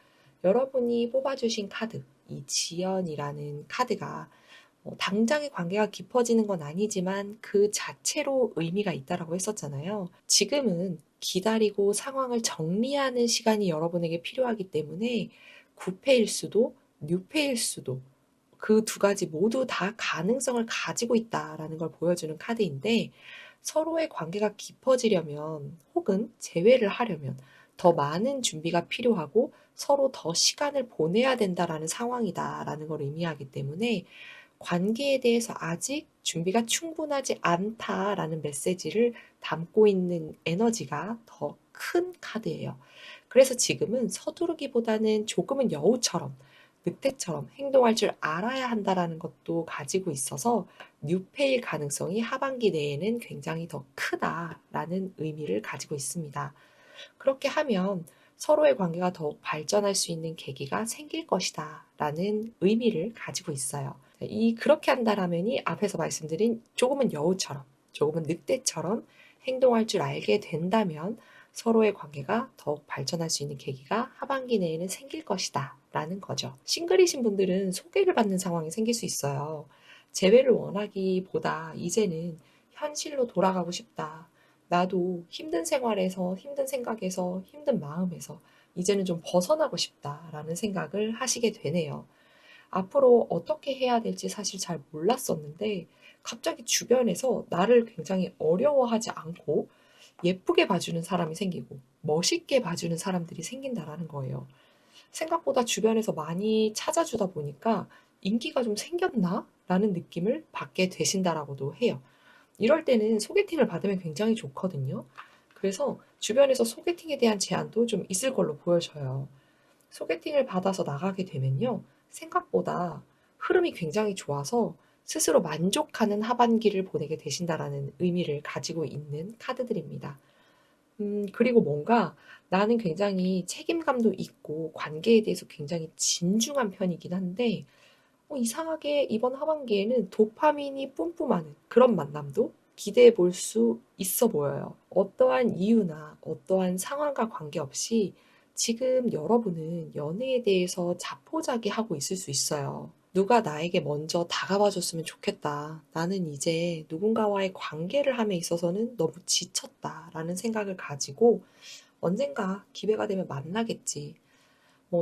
여러분이 뽑아주신 카드, 이 지연이라는 카드가 당장의 관계가 깊어지는 건 아니지만 그 자체로 의미가 있다라고 했었잖아요. 지금은 기다리고 상황을 정리하는 시간이 여러분에게 필요하기 때문에 구패일 수도 뉴패일 수도 그 두 가지 모두 다 가능성을 가지고 있다라는 걸 보여주는 카드인데 서로의 관계가 깊어지려면 혹은 재회를 하려면 더 많은 준비가 필요하고 서로 더 시간을 보내야 된다라는 상황이다라는 걸 의미하기 때문에 관계에 대해서 아직 준비가 충분하지 않다라는 메시지를 담고 있는 에너지가 더 큰 카드예요. 그래서 지금은 서두르기보다는 조금은 여우처럼 늑대처럼 행동할 줄 알아야 한다라는 것도 가지고 있어서 뉴페일 가능성이 하반기 내에는 굉장히 더 크다라는 의미를 가지고 있습니다. 그렇게 하면 서로의 관계가 더욱 발전할 수 있는 계기가 생길 것이다 라는 의미를 가지고 있어요. 이 그렇게 한다라면이 앞에서 말씀드린 조금은 여우처럼 조금은 늑대처럼 행동할 줄 알게 된다면 서로의 관계가 더욱 발전할 수 있는 계기가 하반기 내에는 생길 것이다 라는 거죠. 싱글이신 분들은 소개를 받는 상황이 생길 수 있어요. 재회를 원하기보다 이제는 현실로 돌아가고 싶다. 나도 힘든 생활에서, 힘든 생각에서, 힘든 마음에서 이제는 좀 벗어나고 싶다라는 생각을 하시게 되네요. 앞으로 어떻게 해야 될지 사실 잘 몰랐었는데 갑자기 주변에서 나를 굉장히 어려워하지 않고 예쁘게 봐주는 사람이 생기고 멋있게 봐주는 사람들이 생긴다라는 거예요. 생각보다 주변에서 많이 찾아주다 보니까 인기가 좀 생겼나? 라는 느낌을 받게 되신다라고도 해요. 이럴 때는 소개팅을 받으면 굉장히 좋거든요. 그래서 주변에서 소개팅에 대한 제안도 좀 있을 걸로 보여져요. 소개팅을 받아서 나가게 되면요. 생각보다 흐름이 굉장히 좋아서 스스로 만족하는 하반기를 보내게 되신다라는 의미를 가지고 있는 카드들입니다. 그리고 뭔가 나는 굉장히 책임감도 있고 관계에 대해서 굉장히 진중한 편이긴 한데 이상하게 이번 하반기에는 도파민이 뿜뿜하는 그런 만남도 기대해 볼 수 있어 보여요. 어떠한 이유나 어떠한 상황과 관계없이 지금 여러분은 연애에 대해서 자포자기하고 있을 수 있어요. 누가 나에게 먼저 다가와 줬으면 좋겠다. 나는 이제 누군가와의 관계를 함에 있어서는 너무 지쳤다라는 생각을 가지고 언젠가 기회가 되면 만나겠지.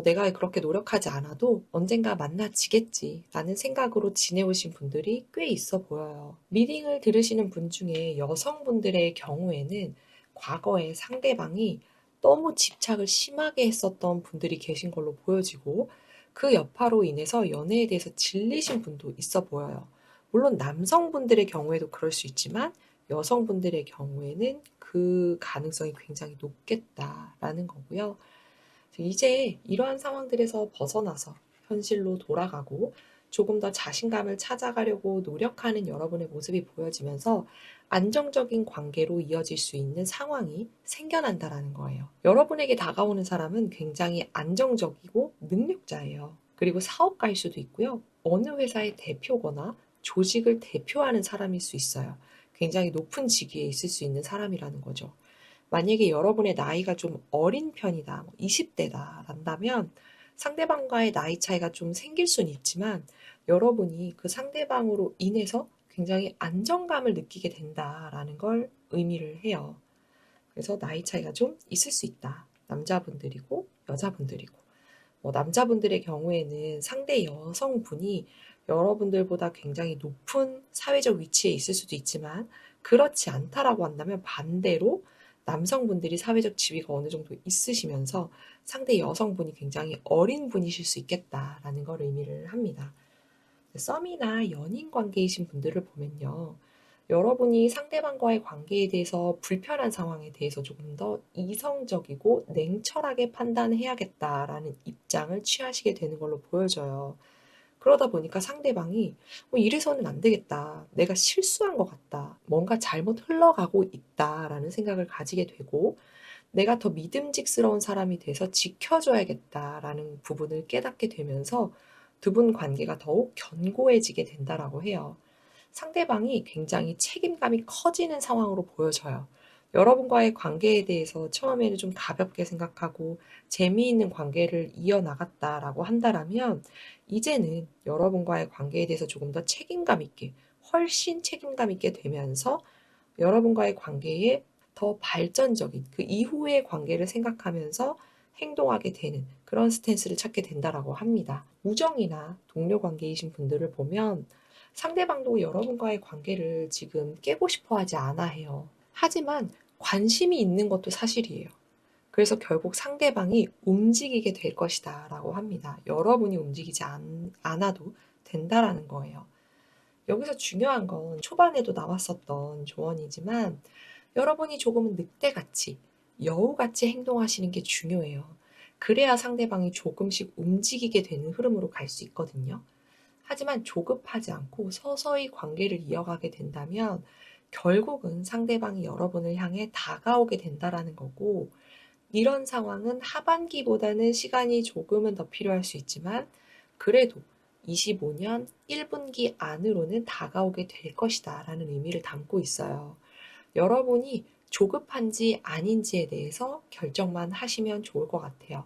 내가 그렇게 노력하지 않아도 언젠가 만나지겠지 라는 생각으로 지내오신 분들이 꽤 있어 보여요. 리딩을 들으시는 분 중에 여성분들의 경우에는 과거에 상대방이 너무 집착을 심하게 했었던 분들이 계신 걸로 보여지고 그 여파로 인해서 연애에 대해서 질리신 분도 있어 보여요. 물론 남성분들의 경우에도 그럴 수 있지만 여성분들의 경우에는 그 가능성이 굉장히 높겠다라는 거고요. 이제 이러한 상황들에서 벗어나서 현실로 돌아가고 조금 더 자신감을 찾아가려고 노력하는 여러분의 모습이 보여지면서 안정적인 관계로 이어질 수 있는 상황이 생겨난다라는 거예요. 여러분에게 다가오는 사람은 굉장히 안정적이고 능력자예요. 그리고 사업가일 수도 있고요. 어느 회사의 대표거나 조직을 대표하는 사람일 수 있어요. 굉장히 높은 직위에 있을 수 있는 사람이라는 거죠. 만약에 여러분의 나이가 좀 어린 편이다, 20대다 ran다면 상대방과의 나이 차이가 좀 생길 수는 있지만 여러분이 그 상대방으로 인해서 굉장히 안정감을 느끼게 된다라는 걸 의미를 해요. 그래서 나이 차이가 좀 있을 수 있다. 남자분들이고 여자분들이고. 남자분들의 경우에는 상대 여성분이 여러분들보다 굉장히 높은 사회적 위치에 있을 수도 있지만 그렇지 않다라고 한다면 반대로 남성분들이 사회적 지위가 어느 정도 있으시면서 상대 여성분이 굉장히 어린 분이실 수 있겠다라는 걸 의미를 합니다. 썸이나 연인 관계이신 분들을 보면요. 여러분이 상대방과의 관계에 대해서 불편한 상황에 대해서 조금 더 이성적이고 냉철하게 판단해야겠다라는 입장을 취하시게 되는 걸로 보여져요. 그러다 보니까 상대방이 이래서는 안 되겠다. 내가 실수한 것 같다. 뭔가 잘못 흘러가고 있다라는 생각을 가지게 되고 내가 더 믿음직스러운 사람이 돼서 지켜줘야겠다라는 부분을 깨닫게 되면서 두 분 관계가 더욱 견고해지게 된다라고 해요. 상대방이 굉장히 책임감이 커지는 상황으로 보여져요. 여러분과의 관계에 대해서 처음에는 좀 가볍게 생각하고 재미있는 관계를 이어나갔다라고 한다라면 이제는 여러분과의 관계에 대해서 조금 더 책임감 있게, 훨씬 책임감 있게 되면서 여러분과의 관계에 더 발전적인 그 이후의 관계를 생각하면서 행동하게 되는 그런 스탠스를 찾게 된다라고 합니다. 우정이나 동료 관계이신 분들을 보면 상대방도 여러분과의 관계를 지금 깨고 싶어 하지 않아 해요. 하지만 관심이 있는 것도 사실이에요. 그래서 결국 상대방이 움직이게 될 것이다 라고 합니다. 여러분이 움직이지 않아도 된다라는 거예요. 여기서 중요한 건 초반에도 나왔었던 조언이지만 여러분이 조금은 늑대같이, 여우같이 행동하시는 게 중요해요. 그래야 상대방이 조금씩 움직이게 되는 흐름으로 갈 수 있거든요. 하지만 조급하지 않고 서서히 관계를 이어가게 된다면 결국은 상대방이 여러분을 향해 다가오게 된다라는 거고, 이런 상황은 하반기보다는 시간이 조금은 더 필요할 수 있지만 그래도 25년 1분기 안으로는 다가오게 될 것이다 라는 의미를 담고 있어요. 여러분이 조급한지 아닌지에 대해서 결정만 하시면 좋을 것 같아요.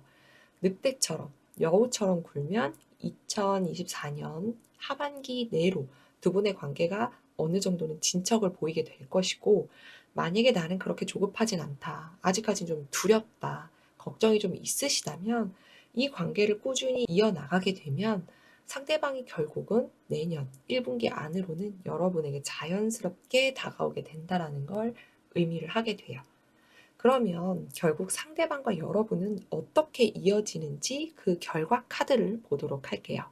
늑대처럼, 여우처럼 굴면 2024년 하반기 내로 두 분의 관계가 어느 정도는 진척을 보이게 될 것이고, 만약에 나는 그렇게 조급하진 않다, 아직까진 좀 두렵다, 걱정이 좀 있으시다면 이 관계를 꾸준히 이어나가게 되면 상대방이 결국은 내년 1분기 안으로는 여러분에게 자연스럽게 다가오게 된다라는 걸 의미를 하게 돼요. 그러면 결국 상대방과 여러분은 어떻게 이어지는지 그 결과 카드를 보도록 할게요.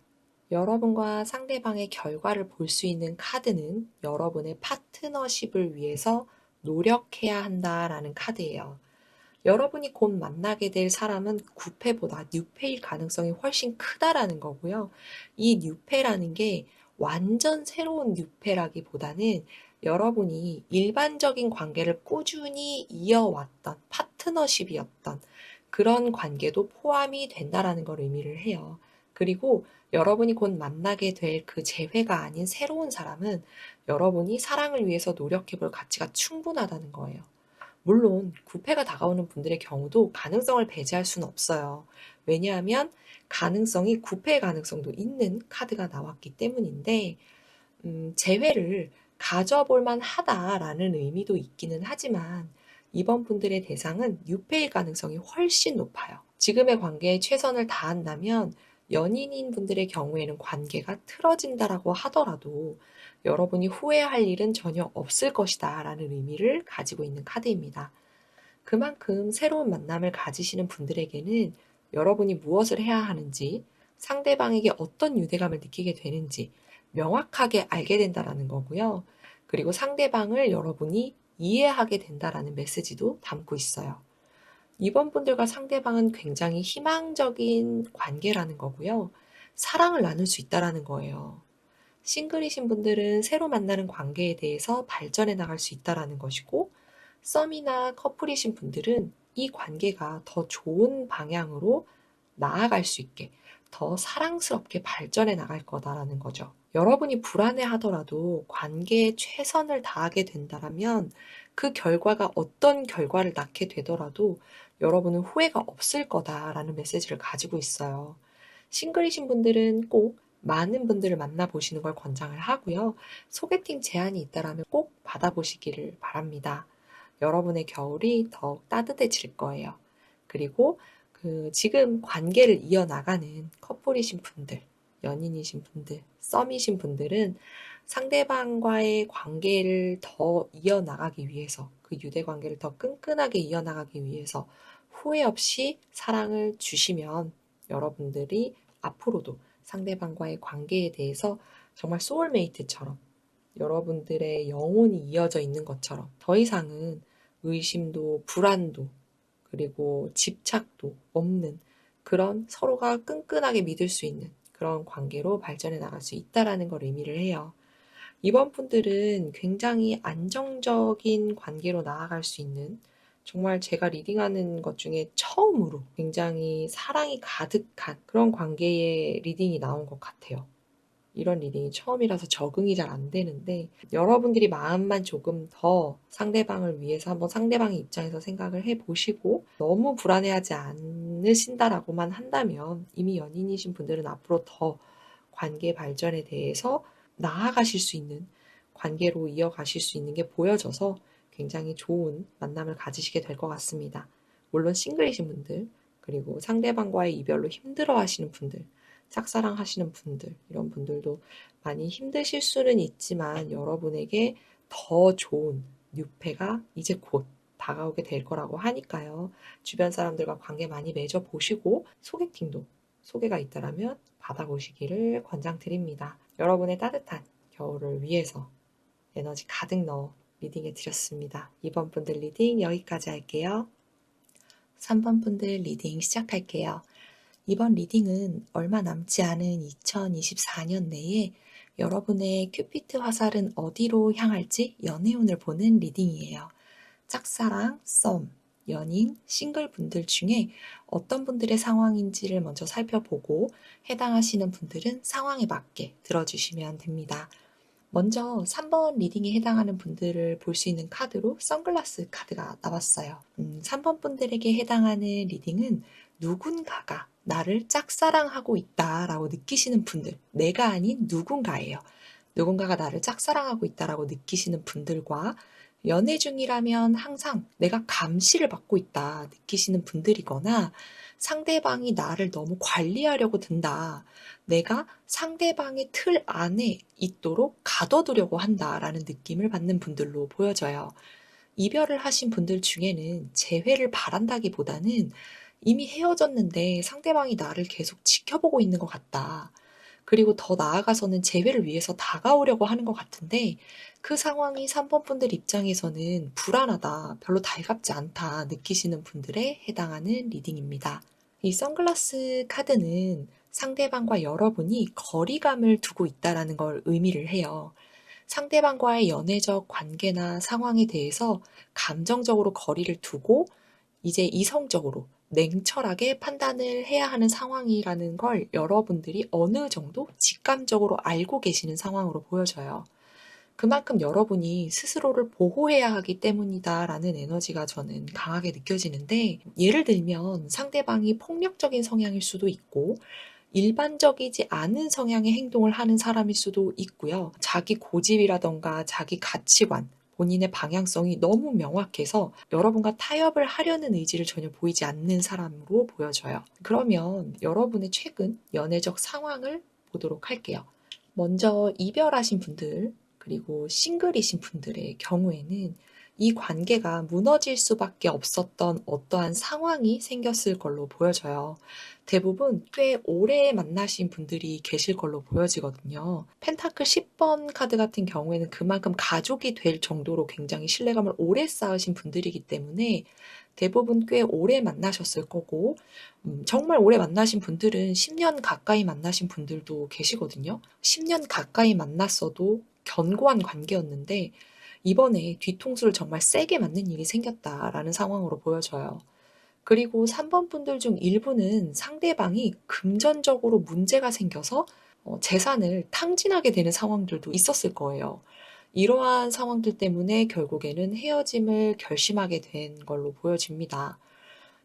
여러분과 상대방의 결과를 볼 수 있는 카드는 여러분의 파트너십을 위해서 노력해야 한다라는 카드예요. 여러분이 곧 만나게 될 사람은 9패보다 뉴패일 가능성이 훨씬 크다라는 거고요. 이 뉴패라는 게 완전 새로운 뉴패라기보다는 여러분이 일반적인 관계를 꾸준히 이어왔던 파트너십이었던 그런 관계도 포함이 된다라는 걸 의미를 해요. 그리고 여러분이 곧 만나게 될 그 재회가 아닌 새로운 사람은 여러분이 사랑을 위해서 노력해 볼 가치가 충분하다는 거예요. 물론 9패가 다가오는 분들의 경우도 가능성을 배제할 수는 없어요. 왜냐하면 가능성이 9패의 가능성도 있는 카드가 나왔기 때문인데 재회를 가져볼 만하다라는 의미도 있기는 하지만 이번 분들의 대상은 6패일 가능성이 훨씬 높아요. 지금의 관계에 최선을 다한다면 연인인 분들의 경우에는 관계가 틀어진다라고 하더라도 여러분이 후회할 일은 전혀 없을 것이다 라는 의미를 가지고 있는 카드입니다. 그만큼 새로운 만남을 가지시는 분들에게는 여러분이 무엇을 해야 하는지, 상대방에게 어떤 유대감을 느끼게 되는지 명확하게 알게 된다라는 거고요. 그리고 상대방을 여러분이 이해하게 된다라는 메시지도 담고 있어요. 이번 분들과 상대방은 굉장히 희망적인 관계라는 거고요. 사랑을 나눌 수 있다라는 거예요. 싱글이신 분들은 새로 만나는 관계에 대해서 발전해 나갈 수 있다라는 것이고, 썸이나 커플이신 분들은 이 관계가 더 좋은 방향으로 나아갈 수 있게 더 사랑스럽게 발전해 나갈 거다라는 거죠. 여러분이 불안해 하더라도 관계에 최선을 다하게 된다면 그 결과가 어떤 결과를 낳게 되더라도 여러분은 후회가 없을 거다라는 메시지를 가지고 있어요. 싱글이신 분들은 꼭 많은 분들을 만나보시는 걸 권장을 하고요. 소개팅 제안이 있다라면 꼭 받아보시기를 바랍니다. 여러분의 겨울이 더욱 따뜻해질 거예요. 그리고 지금 관계를 이어나가는 커플이신 분들, 연인이신 분들, 썸이신 분들은 상대방과의 관계를 더 이어나가기 위해서, 그 유대 관계를 더 끈끈하게 이어나가기 위해서 후회 없이 사랑을 주시면 여러분들이 앞으로도 상대방과의 관계에 대해서 정말 소울메이트처럼 여러분들의 영혼이 이어져 있는 것처럼 더 이상은 의심도 불안도 그리고 집착도 없는 그런 서로가 끈끈하게 믿을 수 있는 그런 관계로 발전해 나갈 수 있다라는 걸 의미를 해요. 이번 분들은 굉장히 안정적인 관계로 나아갈 수 있는 정말 제가 리딩하는 것 중에 처음으로 굉장히 사랑이 가득한 그런 관계의 리딩이 나온 것 같아요. 이런 리딩이 처음이라서 적응이 잘 안 되는데 여러분들이 마음만 조금 더 상대방을 위해서 한번 상대방의 입장에서 생각을 해보시고 너무 불안해하지 않으신다라고만 한다면 이미 연인이신 분들은 앞으로 더 관계 발전에 대해서 나아가실 수 있는 관계로 이어가실 수 있는 게 보여져서 굉장히 좋은 만남을 가지시게 될 것 같습니다. 물론 싱글이신 분들 그리고 상대방과의 이별로 힘들어 하시는 분들 짝사랑 하시는 분들, 이런 분들도 많이 힘드실 수는 있지만 여러분에게 더 좋은 뉴페가 이제 곧 다가오게 될 거라고 하니까요. 주변 사람들과 관계 많이 맺어보시고 소개팅도 소개가 있다라면 받아보시기를 권장드립니다. 여러분의 따뜻한 겨울을 위해서 에너지 가득 넣어 리딩해 드렸습니다. 2번 분들 리딩 여기까지 할게요. 3번 분들 리딩 시작할게요. 이번 리딩은 얼마 남지 않은 2024년 내에 여러분의 큐피트 화살은 어디로 향할지 연애운을 보는 리딩이에요. 짝사랑, 썸, 연인, 싱글 분들 중에 어떤 분들의 상황인지를 먼저 살펴보고 해당하시는 분들은 상황에 맞게 들어주시면 됩니다. 먼저 3번 리딩에 해당하는 분들을 볼 수 있는 카드로 선글라스 카드가 나왔어요. 3번 분들에게 해당하는 리딩은 누군가가 나를 짝사랑하고 있다라고 느끼시는 분들, 내가 아닌 누군가예요. 누군가가 나를 짝사랑하고 있다라고 느끼시는 분들과 연애 중이라면 항상 내가 감시를 받고 있다 느끼시는 분들이거나 상대방이 나를 너무 관리하려고 든다. 내가 상대방의 틀 안에 있도록 가둬두려고 한다라는 느낌을 받는 분들로 보여져요. 이별을 하신 분들 중에는 재회를 바란다기보다는 이미 헤어졌는데 상대방이 나를 계속 지켜보고 있는 것 같다. 그리고 더 나아가서는 재회를 위해서 다가오려고 하는 것 같은데 그 상황이 3번 분들 입장에서는 불안하다, 별로 달갑지 않다 느끼시는 분들에 해당하는 리딩입니다. 이 선글라스 카드는 상대방과 여러분이 거리감을 두고 있다는 걸 의미를 해요. 상대방과의 연애적 관계나 상황에 대해서 감정적으로 거리를 두고 이제 이성적으로 냉철하게 판단을 해야 하는 상황이라는 걸 여러분들이 어느 정도 직감적으로 알고 계시는 상황으로 보여져요. 그만큼 여러분이 스스로를 보호해야 하기 때문이다라는 에너지가 저는 강하게 느껴지는데 예를 들면 상대방이 폭력적인 성향일 수도 있고 일반적이지 않은 성향의 행동을 하는 사람일 수도 있고요. 자기 고집이라던가 자기 가치관, 본인의 방향성이 너무 명확해서 여러분과 타협을 하려는 의지를 전혀 보이지 않는 사람으로 보여져요. 그러면 여러분의 최근 연애적 상황을 보도록 할게요. 먼저 이별하신 분들, 그리고 싱글이신 분들의 경우에는 이 관계가 무너질 수밖에 없었던 어떠한 상황이 생겼을 걸로 보여져요. 대부분 꽤 오래 만나신 분들이 계실 걸로 보여지거든요. 펜타클 10번 카드 같은 경우에는 그만큼 가족이 될 정도로 굉장히 신뢰감을 오래 쌓으신 분들이기 때문에 대부분 꽤 오래 만나셨을 거고 정말 오래 만나신 분들은 10년 가까이 만나신 분들도 계시거든요. 10년 가까이 만났어도 견고한 관계였는데 이번에 뒤통수를 정말 세게 맞는 일이 생겼다라는 상황으로 보여져요. 그리고 3번 분들 중 일부는 상대방이 금전적으로 문제가 생겨서 재산을 탕진하게 되는 상황들도 있었을 거예요. 이러한 상황들 때문에 결국에는 헤어짐을 결심하게 된 걸로 보여집니다.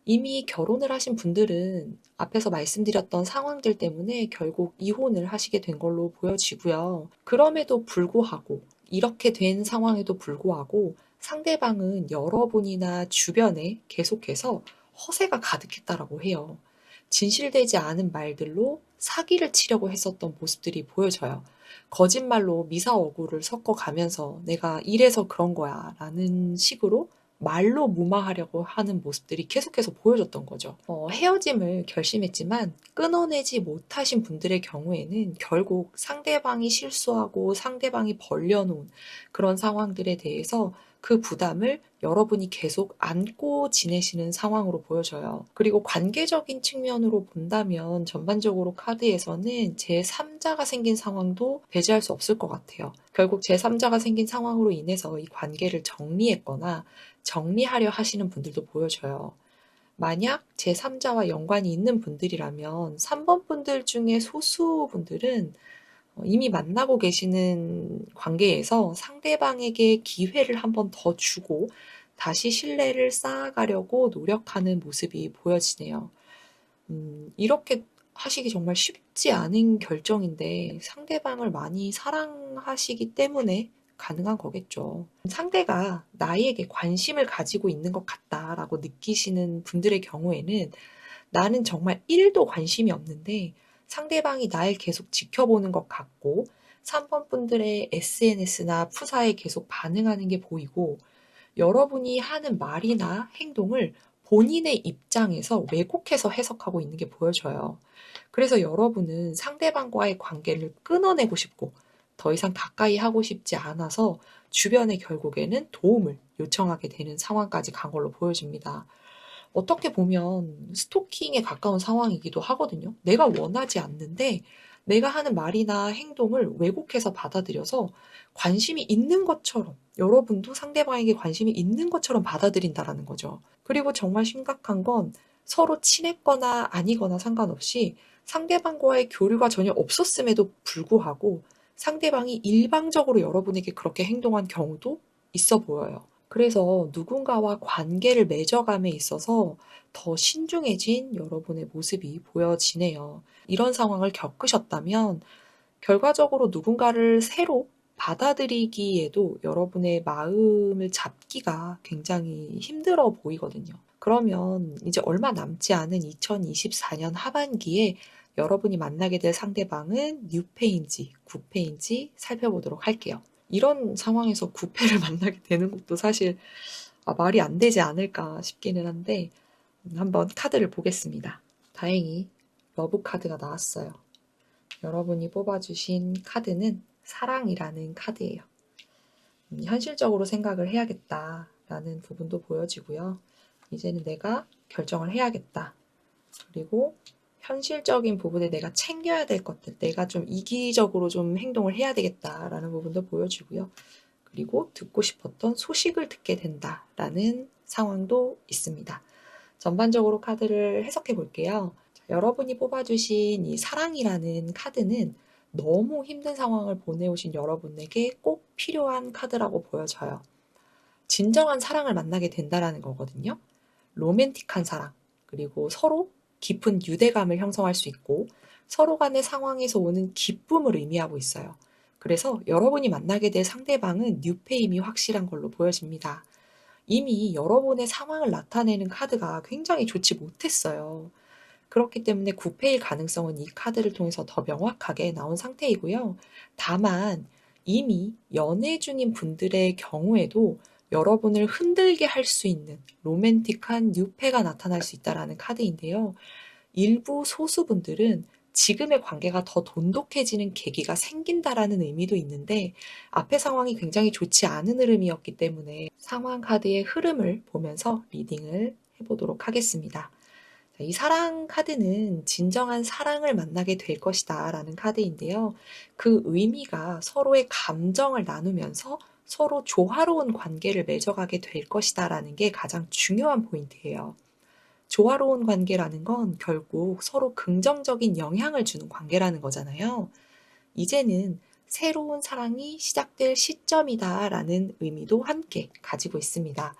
이미 결혼을 하신 분들은 앞에서 말씀드렸던 상황들 때문에 결국 이혼을 하시게 된 걸로 보여지고요. 그럼에도 불구하고 이렇게 된 상황에도 불구하고 상대방은 여러분이나 주변에 계속해서 허세가 가득했다라고 해요. 진실되지 않은 말들로 사기를 치려고 했었던 모습들이 보여져요. 거짓말로 미사오구를 섞어가면서 내가 이래서 그런 거야 라는 식으로 말로 무마하려고 하는 모습들이 계속해서 보여졌던 거죠. 헤어짐을 결심했지만 끊어내지 못하신 분들의 경우에는 결국 상대방이 실수하고 상대방이 벌려놓은 그런 상황들에 대해서 그 부담을 여러분이 계속 안고 지내시는 상황으로 보여져요. 그리고 관계적인 측면으로 본다면 전반적으로 카드에서는 제3자가 생긴 상황도 배제할 수 없을 것 같아요. 결국 제3자가 생긴 상황으로 인해서 이 관계를 정리했거나 정리하려 하시는 분들도 보여져요. 만약 제3자와 연관이 있는 분들이라면 3번 분들 중에 소수 분들은 이미 만나고 계시는 관계에서 상대방에게 기회를 한번 더 주고 다시 신뢰를 쌓아가려고 노력하는 모습이 보여지네요. 이렇게 하시기 정말 쉽지 않은 결정인데 상대방을 많이 사랑하시기 때문에 가능한 거겠죠. 상대가 나에게 관심을 가지고 있는 것 같다라고 느끼시는 분들의 경우에는 나는 정말 1도 관심이 없는데 상대방이 날 계속 지켜보는 것 같고 3번 분들의 SNS나 푸사에 계속 반응하는 게 보이고 여러분이 하는 말이나 행동을 본인의 입장에서 왜곡해서 해석하고 있는 게 보여져요. 그래서 여러분은 상대방과의 관계를 끊어내고 싶고 더 이상 가까이 하고 싶지 않아서 주변에 결국에는 도움을 요청하게 되는 상황까지 간 걸로 보여집니다. 어떻게 보면 스토킹에 가까운 상황이기도 하거든요. 내가 원하지 않는데 내가 하는 말이나 행동을 왜곡해서 받아들여서 관심이 있는 것처럼 여러분도 상대방에게 관심이 있는 것처럼 받아들인다라는 거죠. 그리고 정말 심각한 건 서로 친했거나 아니거나 상관없이 상대방과의 교류가 전혀 없었음에도 불구하고 상대방이 일방적으로 여러분에게 그렇게 행동한 경우도 있어 보여요. 그래서 누군가와 관계를 맺어감에 있어서 더 신중해진 여러분의 모습이 보여지네요. 이런 상황을 겪으셨다면 결과적으로 누군가를 새로 받아들이기에도 여러분의 마음을 잡기가 굉장히 힘들어 보이거든요. 그러면 이제 얼마 남지 않은 2024년 하반기에 여러분이 만나게 될 상대방은 뉴페인지, 구페인지 살펴보도록 할게요. 이런 상황에서 구패를 만나게 되는 것도 사실 말이 안 되지 않을까 싶기는 한데 한번 카드를 보겠습니다. 다행히 러브 카드가 나왔어요. 여러분이 뽑아주신 카드는 사랑이라는 카드예요. 현실적으로 생각을 해야겠다라는 부분도 보여지고요. 이제는 내가 결정을 해야겠다. 그리고 현실적인 부분에 내가 챙겨야 될 것들, 내가 좀 이기적으로 좀 행동을 해야 되겠다라는 부분도 보여지고요. 그리고 듣고 싶었던 소식을 듣게 된다라는 상황도 있습니다. 전반적으로 카드를 해석해 볼게요. 여러분이 뽑아주신 이 사랑이라는 카드는 너무 힘든 상황을 보내오신 여러분에게 꼭 필요한 카드라고 보여져요. 진정한 사랑을 만나게 된다라는 거거든요. 로맨틱한 사랑, 그리고 서로 깊은 유대감을 형성할 수 있고 서로 간의 상황에서 오는 기쁨을 의미하고 있어요. 그래서 여러분이 만나게 될 상대방은 뉴페임이 확실한 걸로 보여집니다. 이미 여러분의 상황을 나타내는 카드가 굉장히 좋지 못했어요. 그렇기 때문에 구패일 가능성은 이 카드를 통해서 더 명확하게 나온 상태이고요. 다만 이미 연애 중인 분들의 경우에도 여러분을 흔들게 할 수 있는 로맨틱한 뉴페가 나타날 수 있다는 카드인데요. 일부 소수분들은 지금의 관계가 더 돈독해지는 계기가 생긴다라는 의미도 있는데 앞의 상황이 굉장히 좋지 않은 흐름이었기 때문에 상황 카드의 흐름을 보면서 리딩을 해보도록 하겠습니다. 이 사랑 카드는 진정한 사랑을 만나게 될 것이다 라는 카드인데요. 그 의미가 서로의 감정을 나누면서 서로 조화로운 관계를 맺어가게 될 것이다 라는 게 가장 중요한 포인트예요. 조화로운 관계라는 건 결국 서로 긍정적인 영향을 주는 관계라는 거잖아요. 이제는 새로운 사랑이 시작될 시점이다 라는 의미도 함께 가지고 있습니다.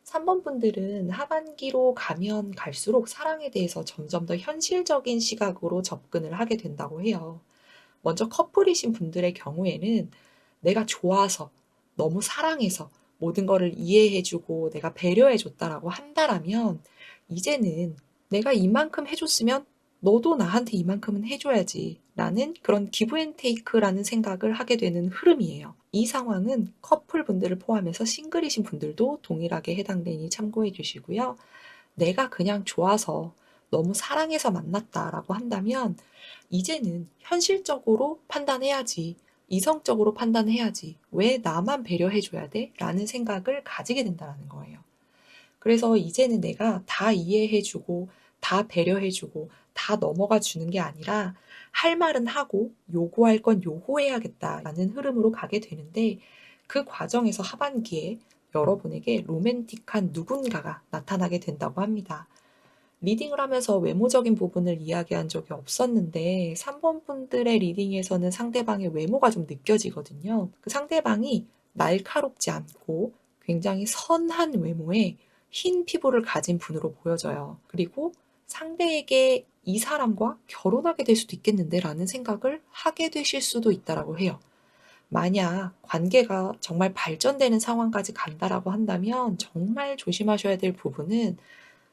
3번 분들은 하반기로 가면 갈수록 사랑에 대해서 점점 더 현실적인 시각으로 접근을 하게 된다고 해요. 먼저 커플이신 분들의 경우에는 내가 좋아서, 너무 사랑해서 모든 거를 이해해주고 내가 배려해줬다라고 한다라면 이제는 내가 이만큼 해줬으면 너도 나한테 이만큼은 해줘야지 라는 그런 기브 앤 테이크라는 생각을 하게 되는 흐름이에요. 이 상황은 커플분들을 포함해서 싱글이신 분들도 동일하게 해당되니 참고해 주시고요. 내가 그냥 좋아서 너무 사랑해서 만났다라고 한다면 이제는 현실적으로 판단해야지. 이성적으로 판단해야지. 왜 나만 배려해줘야 돼? 라는 생각을 가지게 된다는 거예요. 그래서 이제는 내가 다 이해해주고, 다 배려해주고, 다 넘어가 주는 게 아니라 할 말은 하고 요구할 건 요구해야겠다라는 흐름으로 가게 되는데 그 과정에서 하반기에 여러분에게 로맨틱한 누군가가 나타나게 된다고 합니다. 리딩을 하면서 외모적인 부분을 이야기한 적이 없었는데 3번 분들의 리딩에서는 상대방의 외모가 좀 느껴지거든요. 그 상대방이 날카롭지 않고 굉장히 선한 외모에 흰 피부를 가진 분으로 보여져요. 그리고 상대에게 이 사람과 결혼하게 될 수도 있겠는데 라는 생각을 하게 되실 수도 있다라고 해요. 만약 관계가 정말 발전되는 상황까지 간다라고 한다면 정말 조심하셔야 될 부분은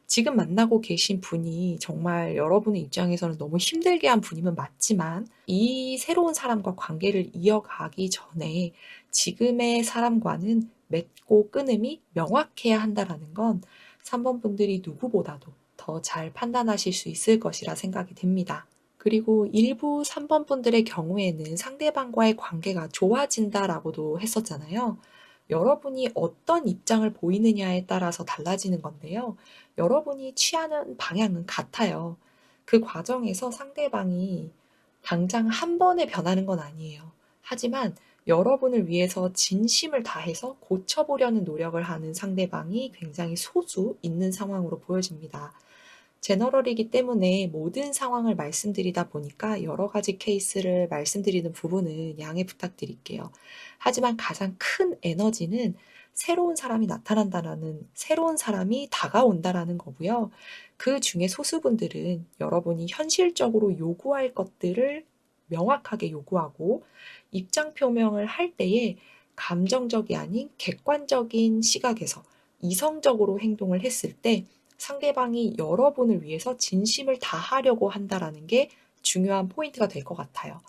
지금 만나고 계신 분이 정말 여러분의 입장에서는 너무 힘들게 한 분이면 맞지만 이 새로운 사람과 관계를 이어가기 전에 지금의 사람과는 맺고 끊음이 명확해야 한다라는 건 3번 분들이 누구보다도 더 잘 판단하실 수 있을 것이라 생각이 됩니다. 그리고 일부 3번 분들의 경우에는 상대방과의 관계가 좋아진다라고도 했었잖아요. 여러분이 어떤 입장을 보이느냐에 따라서 달라지는 건데요. 여러분이 취하는 방향은 같아요. 그 과정에서 상대방이 당장 한 번에 변하는 건 아니에요. 하지만 여러분을 위해서 진심을 다해서 고쳐보려는 노력을 하는 상대방이 굉장히 소수 있는 상황으로 보여집니다. 제너럴이기 때문에 모든 상황을 말씀드리다 보니까 여러 가지 케이스를 말씀드리는 부분은 양해 부탁드릴게요. 하지만 가장 큰 에너지는 새로운 사람이 나타난다라는, 새로운 사람이 다가온다라는 거고요. 그 중에 소수분들은 여러분이 현실적으로 요구할 것들을 명확하게 요구하고 입장 표명을 할 때에 감정적이 아닌 객관적인 시각에서 이성적으로 행동을 했을 때 상대방이 여러분을 위해서 진심을 다하려고 한다라는 게 중요한 포인트가 될 것 같아요.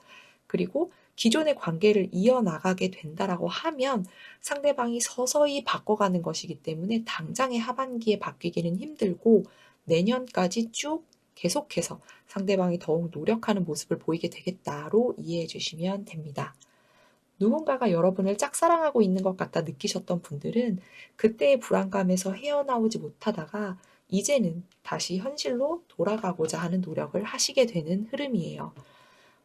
그리고 기존의 관계를 이어나가게 된다라고 하면 상대방이 서서히 바꿔가는 것이기 때문에 당장의 하반기에 바뀌기는 힘들고 내년까지 쭉 계속해서 상대방이 더욱 노력하는 모습을 보이게 되겠다로 이해해 주시면 됩니다. 누군가가 여러분을 짝사랑하고 있는 것 같다 느끼셨던 분들은 그때의 불안감에서 헤어나오지 못하다가 이제는 다시 현실로 돌아가고자 하는 노력을 하시게 되는 흐름이에요.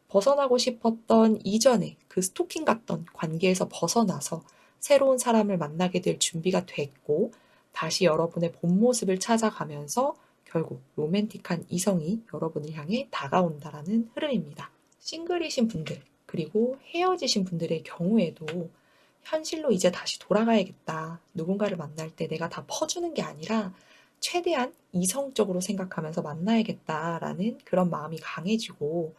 벗어나고 싶었던 이전에 그 스토킹 같던 관계에서 벗어나서 새로운 사람을 만나게 될 준비가 됐고 다시 여러분의 본 모습을 찾아가면서 결국 로맨틱한 이성이 여러분을 향해 다가온다라는 흐름입니다. 싱글이신 분들 그리고 헤어지신 분들의 경우에도 현실로 이제 다시 돌아가야겠다. 누군가를 만날 때 내가 다 퍼주는 게 아니라 최대한 이성적으로 생각하면서 만나야겠다라는 그런 마음이 강해지고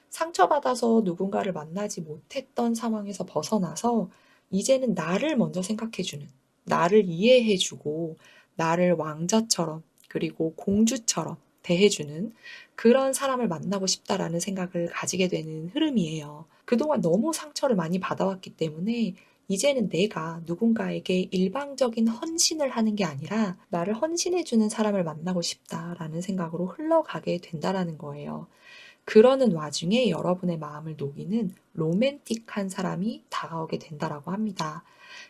상처받아서 누군가를 만나지 못했던 상황에서 벗어나서 이제는 나를 먼저 생각해주는, 나를 이해해주고, 나를 왕자처럼, 그리고 공주처럼 대해주는 그런 사람을 만나고 싶다라는 생각을 가지게 되는 흐름이에요. 그동안 너무 상처를 많이 받아왔기 때문에 이제는 내가 누군가에게 일방적인 헌신을 하는 게 아니라 나를 헌신해주는 사람을 만나고 싶다라는 생각으로 흘러가게 된다라는 거예요. 그러는 와중에 여러분의 마음을 녹이는 로맨틱한 사람이 다가오게 된다라고 합니다.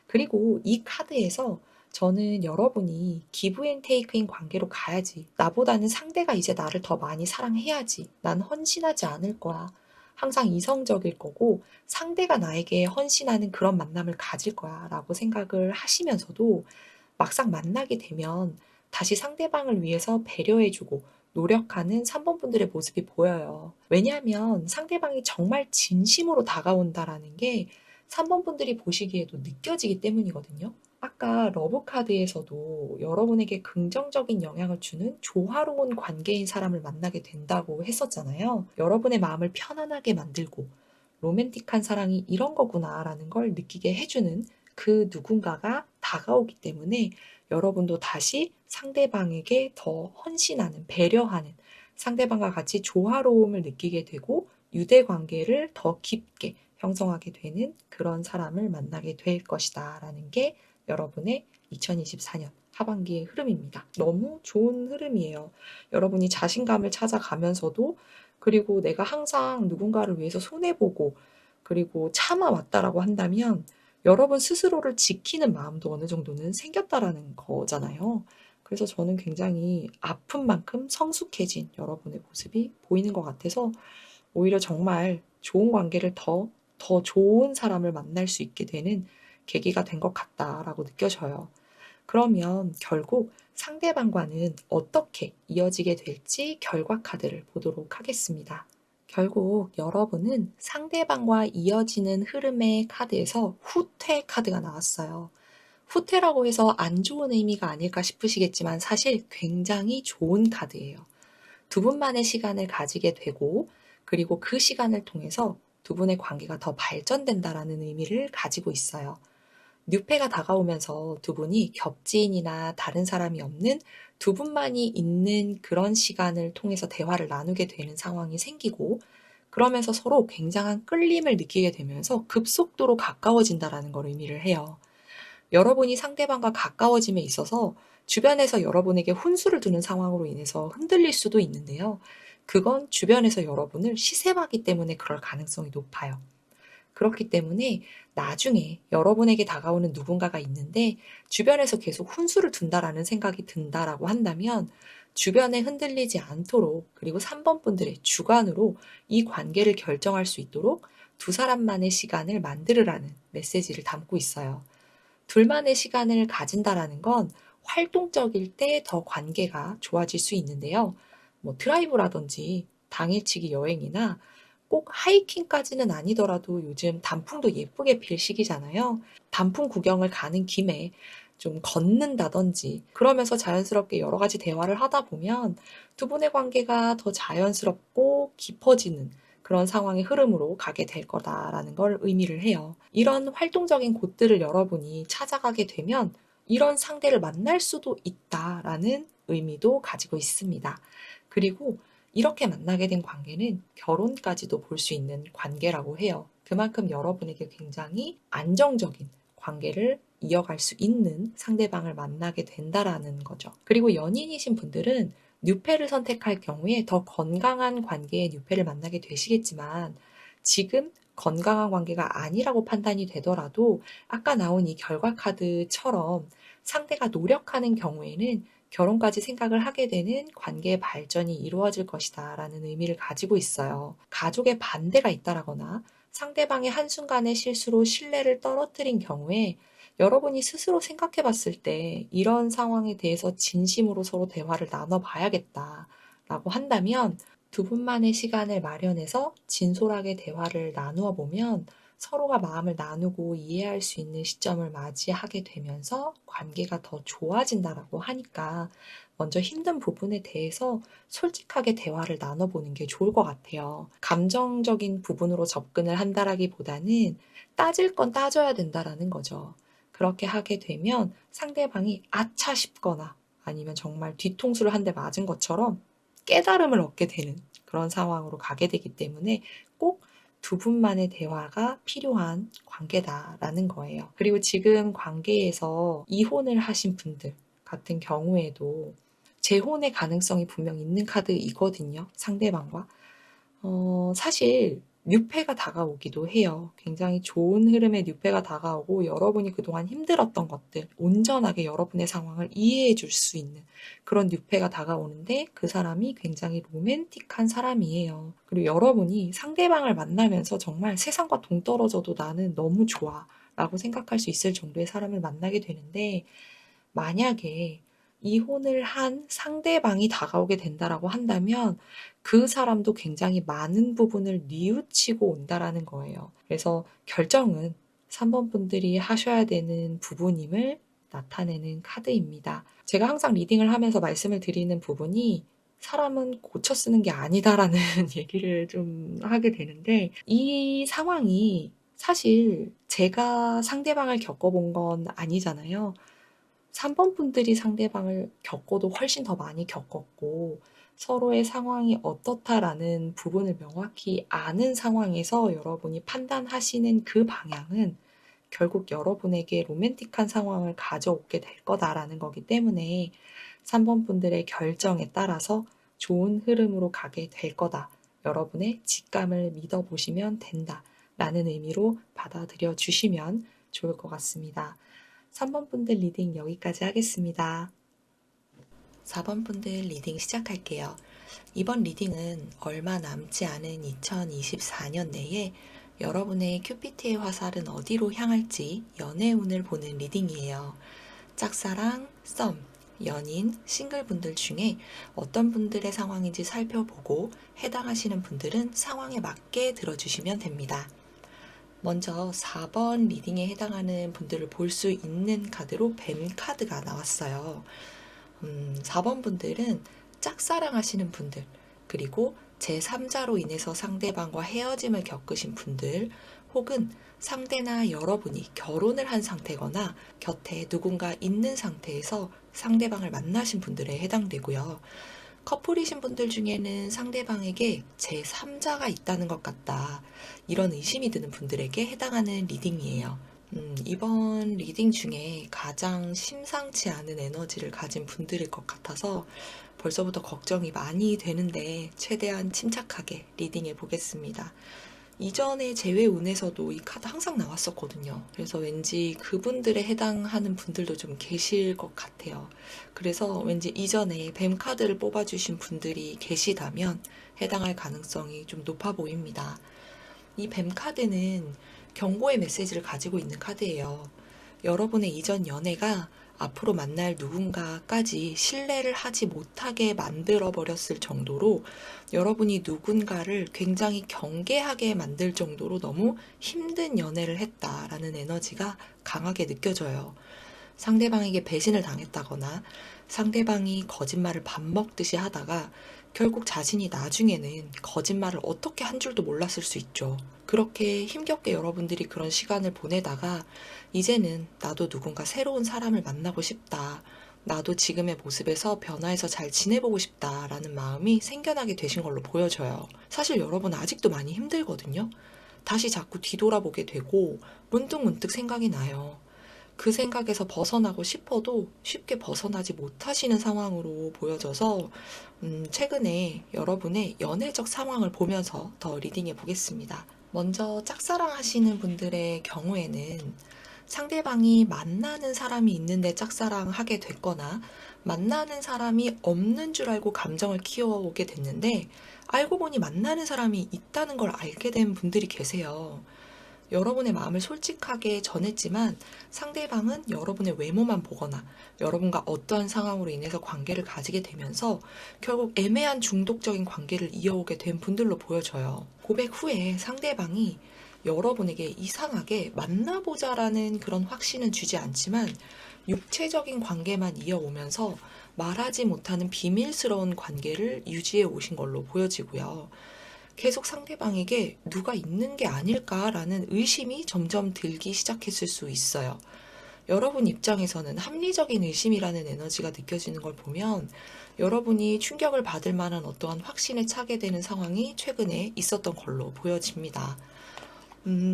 그리고 이 카드에서 저는 여러분이 기브 앤 테이크인 관계로 가야지. 나보다는 상대가 이제 나를 더 많이 사랑해야지. 난 헌신하지 않을 거야. 항상 이성적일 거고 상대가 나에게 헌신하는 그런 만남을 가질 거야 라고 생각을 하시면서도 막상 만나게 되면 다시 상대방을 위해서 배려해주고 노력하는 3번 분들의 모습이 보여요. 왜냐하면 상대방이 정말 진심으로 다가온다라는 게 3번 분들이 보시기에도 느껴지기 때문이거든요. 아까 러브카드에서도 여러분에게 긍정적인 영향을 주는 조화로운 관계인 사람을 만나게 된다고 했었잖아요. 여러분의 마음을 편안하게 만들고 로맨틱한 사랑이 이런 거구나라는 걸 느끼게 해주는 그 누군가가 다가오기 때문에 여러분도 다시 상대방에게 더 헌신하는, 배려하는 상대방과 같이 조화로움을 느끼게 되고 유대 관계를 더 깊게 형성하게 되는 그런 사람을 만나게 될 것이다 라는 게 여러분의 2024년 하반기의 흐름입니다. 너무 좋은 흐름이에요. 여러분이 자신감을 찾아가면서도 그리고 내가 항상 누군가를 위해서 손해보고 그리고 참아왔다라고 한다면 여러분 스스로를 지키는 마음도 어느 정도는 생겼다라는 거잖아요. 그래서 저는 굉장히 아픈 만큼 성숙해진 여러분의 모습이 보이는 것 같아서 오히려 정말 좋은 관계를 더 좋은 사람을 만날 수 있게 되는 계기가 된 것 같다라고 느껴져요. 그러면 결국 상대방과는 어떻게 이어지게 될지 결과 카드를 보도록 하겠습니다. 결국 여러분은 상대방과 이어지는 흐름의 카드에서 후퇴 카드가 나왔어요. 후퇴라고 해서 안 좋은 의미가 아닐까 싶으시겠지만 사실 굉장히 좋은 카드예요. 두 분만의 시간을 가지게 되고 그리고 그 시간을 통해서 두 분의 관계가 더 발전된다라는 의미를 가지고 있어요. 뉴페가 다가오면서 두 분이 겹지인이나 다른 사람이 없는 두 분만이 있는 그런 시간을 통해서 대화를 나누게 되는 상황이 생기고 그러면서 서로 굉장한 끌림을 느끼게 되면서 급속도로 가까워진다라는 걸 의미를 해요. 여러분이 상대방과 가까워짐에 있어서 주변에서 여러분에게 훈수를 두는 상황으로 인해서 흔들릴 수도 있는데요. 그건 주변에서 여러분을 시샘하기 때문에 그럴 가능성이 높아요. 그렇기 때문에 나중에 여러분에게 다가오는 누군가가 있는데 주변에서 계속 훈수를 둔다라는 생각이 든다라고 한다면 주변에 흔들리지 않도록 그리고 3번 분들의 주관으로 이 관계를 결정할 수 있도록 두 사람만의 시간을 만들으라는 메시지를 담고 있어요. 둘만의 시간을 가진다라는 건 활동적일 때 더 관계가 좋아질 수 있는데요. 드라이브라든지 당일치기 여행이나 꼭 하이킹까지는 아니더라도 요즘 단풍도 예쁘게 필 시기잖아요. 단풍 구경을 가는 김에 좀 걷는다든지 그러면서 자연스럽게 여러 가지 대화를 하다 보면 두 분의 관계가 더 자연스럽고 깊어지는 그런 상황의 흐름으로 가게 될 거다라는 걸 의미를 해요. 이런 활동적인 곳들을 여러분이 찾아가게 되면 이런 상대를 만날 수도 있다라는 의미도 가지고 있습니다. 그리고 이렇게 만나게 된 관계는 결혼까지도 볼 수 있는 관계라고 해요. 그만큼 여러분에게 굉장히 안정적인 관계를 이어갈 수 있는 상대방을 만나게 된다라는 거죠. 그리고 연인이신 분들은 뉴페를 선택할 경우에 더 건강한 관계의 뉴페를 만나게 되시겠지만 지금 건강한 관계가 아니라고 판단이 되더라도 아까 나온 이 결과 카드처럼 상대가 노력하는 경우에는 결혼까지 생각을 하게 되는 관계의 발전이 이루어질 것이다 라는 의미를 가지고 있어요. 가족의 반대가 있다라거나 상대방의 한순간의 실수로 신뢰를 떨어뜨린 경우에 여러분이 스스로 생각해 봤을 때 이런 상황에 대해서 진심으로 서로 대화를 나눠봐야겠다라고 한다면 두 분만의 시간을 마련해서 진솔하게 대화를 나누어 보면 서로가 마음을 나누고 이해할 수 있는 시점을 맞이하게 되면서 관계가 더 좋아진다라고 하니까 먼저 힘든 부분에 대해서 솔직하게 대화를 나눠보는 게 좋을 것 같아요. 감정적인 부분으로 접근을 한다라기보다는 따질 건 따져야 된다라는 거죠. 그렇게 하게 되면 상대방이 아차 싶거나 아니면 정말 뒤통수를 한 대 맞은 것처럼 깨달음을 얻게 되는 그런 상황으로 가게 되기 때문에 꼭 두 분만의 대화가 필요한 관계다라는 거예요. 그리고 지금 관계에서 이혼을 하신 분들 같은 경우에도 재혼의 가능성이 분명 있는 카드이거든요. 상대방과. 사실 뉴페가 다가오기도 해요. 굉장히 좋은 흐름의 뉴페가 다가오고 여러분이 그동안 힘들었던 것들 온전하게 여러분의 상황을 이해해 줄 수 있는 그런 뉴페가 다가오는데 그 사람이 굉장히 로맨틱한 사람이에요. 그리고 여러분이 상대방을 만나면서 정말 세상과 동떨어져도 나는 너무 좋아 라고 생각할 수 있을 정도의 사람을 만나게 되는데 만약에 이혼을 한 상대방이 다가오게 된다라고 한다면 그 사람도 굉장히 많은 부분을 뉘우치고 온다라는 거예요. 그래서 결정은 3번 분들이 하셔야 되는 부분임을 나타내는 카드입니다. 제가 항상 리딩을 하면서 말씀을 드리는 부분이 사람은 고쳐 쓰는 게 아니다라는 얘기를 좀 하게 되는데 이 상황이 사실 제가 상대방을 겪어본 건 아니잖아요. 3번 분들이 상대방을 겪어도 훨씬 더 많이 겪었고 서로의 상황이 어떻다라는 부분을 명확히 아는 상황에서 여러분이 판단하시는 그 방향은 결국 여러분에게 로맨틱한 상황을 가져오게 될 거다라는 거기 때문에 3번 분들의 결정에 따라서 좋은 흐름으로 가게 될 거다. 여러분의 직감을 믿어보시면 된다. 라는 의미로 받아들여 주시면 좋을 것 같습니다. 3번 분들 리딩 여기까지 하겠습니다. 4번 분들 리딩 시작할게요. 이번 리딩은 얼마 남지 않은 2024년 내에 여러분의 큐피트의 화살은 어디로 향할지 연애운을 보는 리딩이에요. 짝사랑, 썸, 연인, 싱글분들 중에 어떤 분들의 상황인지 살펴보고 해당하시는 분들은 상황에 맞게 들어주시면 됩니다. 먼저 4번 리딩에 해당하는 분들을 볼 수 있는 카드로 뱀 카드가 나왔어요. 4번 분들은 짝사랑 하시는 분들, 그리고 제3자로 인해서 상대방과 헤어짐을 겪으신 분들, 혹은 상대나 여러분이 결혼을 한 상태거나 곁에 누군가 있는 상태에서 상대방을 만나신 분들에 해당되고요. 커플이신 분들 중에는 상대방에게 제3자가 있다는 것 같다, 이런 의심이 드는 분들에게 해당하는 리딩이에요. 이번 리딩 중에 가장 심상치 않은 에너지를 가진 분들일 것 같아서 벌써부터 걱정이 많이 되는데 최대한 침착하게 리딩해 보겠습니다. 이전에 제외운에서도 이 카드 항상 나왔었거든요. 그래서 왠지 그분들에 해당하는 분들도 좀 계실 것 같아요. 그래서 왠지 이전에 뱀 카드를 뽑아주신 분들이 계시다면 해당할 가능성이 좀 높아 보입니다. 이 뱀 카드는 경고의 메시지를 가지고 있는 카드예요. 여러분의 이전 연애가 앞으로 만날 누군가까지 신뢰를 하지 못하게 만들어 버렸을 정도로 여러분이 누군가를 굉장히 경계하게 만들 정도로 너무 힘든 연애를 했다라는 에너지가 강하게 느껴져요. 상대방에게 배신을 당했다거나 상대방이 거짓말을 밥 먹듯이 하다가 결국 자신이 나중에는 거짓말을 어떻게 한 줄도 몰랐을 수 있죠. 그렇게 힘겹게 여러분들이 그런 시간을 보내다가 이제는 나도 누군가 새로운 사람을 만나고 싶다, 나도 지금의 모습에서 변화해서 잘 지내보고 싶다라는 마음이 생겨나게 되신 걸로 보여져요. 사실 여러분 아직도 많이 힘들거든요. 다시 자꾸 뒤돌아보게 되고 문득문득 생각이 나요. 그 생각에서 벗어나고 싶어도 쉽게 벗어나지 못하시는 상황으로 보여져서 최근에 여러분의 연애적 상황을 보면서 더 리딩해 보겠습니다. 먼저 짝사랑 하시는 분들의 경우에는 상대방이 만나는 사람이 있는데 짝사랑 하게 됐거나 만나는 사람이 없는 줄 알고 감정을 키워오게 됐는데 알고 보니 만나는 사람이 있다는 걸 알게 된 분들이 계세요. 여러분의 마음을 솔직하게 전했지만 상대방은 여러분의 외모만 보거나 여러분과 어떠한 상황으로 인해서 관계를 가지게 되면서 결국 애매한 중독적인 관계를 이어오게 된 분들로 보여져요. 고백 후에 상대방이 여러분에게 이상하게 만나보자라는 그런 확신은 주지 않지만 육체적인 관계만 이어오면서 말하지 못하는 비밀스러운 관계를 유지해 오신 걸로 보여지고요. 계속 상대방에게 누가 있는 게 아닐까라는 의심이 점점 들기 시작했을 수 있어요. 여러분 입장에서는 합리적인 의심이라는 에너지가 느껴지는 걸 보면 여러분이 충격을 받을 만한 어떠한 확신에 차게 되는 상황이 최근에 있었던 걸로 보여집니다.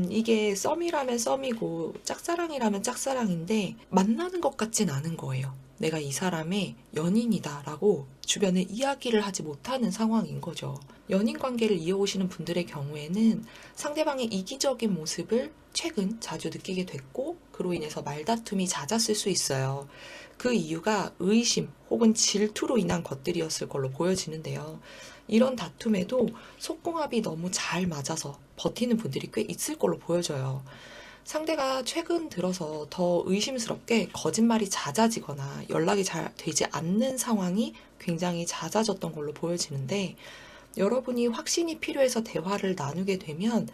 이게 썸이라면 썸이고 짝사랑이라면 짝사랑인데 만나는 것 같진 않은 거예요. 내가 이 사람의 연인이다라고 주변에 이야기를 하지 못하는 상황인 거죠. 연인 관계를 이어오시는 분들의 경우에는 상대방의 이기적인 모습을 최근 자주 느끼게 됐고 그로 인해서 말다툼이 잦았을 수 있어요. 그 이유가 의심 혹은 질투로 인한 것들이었을 걸로 보여지는데요. 이런 다툼에도 속궁합이 너무 잘 맞아서 버티는 분들이 꽤 있을 걸로 보여져요. 상대가 최근 들어서 더 의심스럽게 거짓말이 잦아지거나 연락이 잘 되지 않는 상황이 굉장히 잦아졌던 걸로 보여지는데 여러분이 확신이 필요해서 대화를 나누게 되면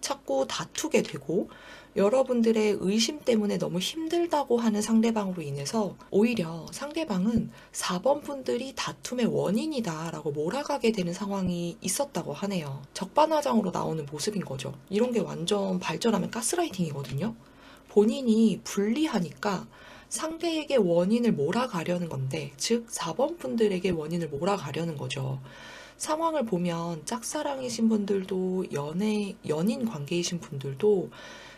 자꾸 다투게 되고 여러분들의 의심 때문에 너무 힘들다고 하는 상대방으로 인해서 오히려 상대방은 4번 분들이 다툼의 원인이다라고 몰아가게 되는 상황이 있었다고 하네요. 적반하장으로 나오는 모습인 거죠. 이런 게 완전 발전하면 가스라이팅이거든요. 본인이 불리하니까 상대에게 원인을 몰아가려는 건데, 즉 4번 분들에게 원인을 몰아가려는 거죠. 상황을 보면 짝사랑이신 분들도 연인 관계이신 분들도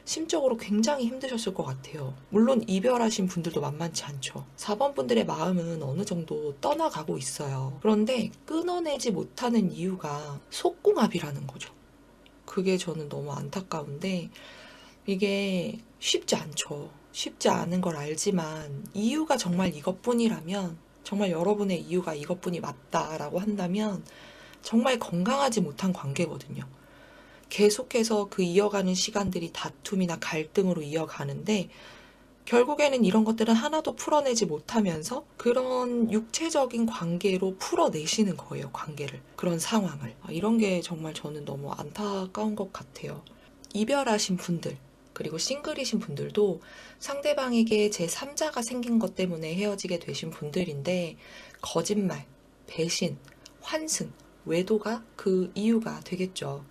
심적으로 굉장히 힘드셨을 것 같아요. 물론 이별하신 분들도 만만치 않죠. 4번 분들의 마음은 어느 정도 떠나가고 있어요. 그런데 끊어내지 못하는 이유가 속궁합이라는 거죠. 그게 저는 너무 안타까운데 이게 쉽지 않죠. 쉽지 않은 걸 알지만 이유가 정말 이것뿐이라면, 정말 여러분의 이유가 이것뿐이 맞다라고 한다면 정말 건강하지 못한 관계거든요. 계속해서 그 이어가는 시간들이 다툼이나 갈등으로 이어가는데 결국에는 이런 것들은 하나도 풀어내지 못하면서 그런 육체적인 관계로 풀어내시는 거예요, 관계를. 그런 상황을. 이런 게 정말 저는 너무 안타까운 것 같아요. 이별하신 분들, 그리고 싱글이신 분들도 상대방에게 제3자가 생긴 것 때문에 헤어지게 되신 분들인데, 거짓말, 배신, 환승, 외도가 그 이유가 되겠죠.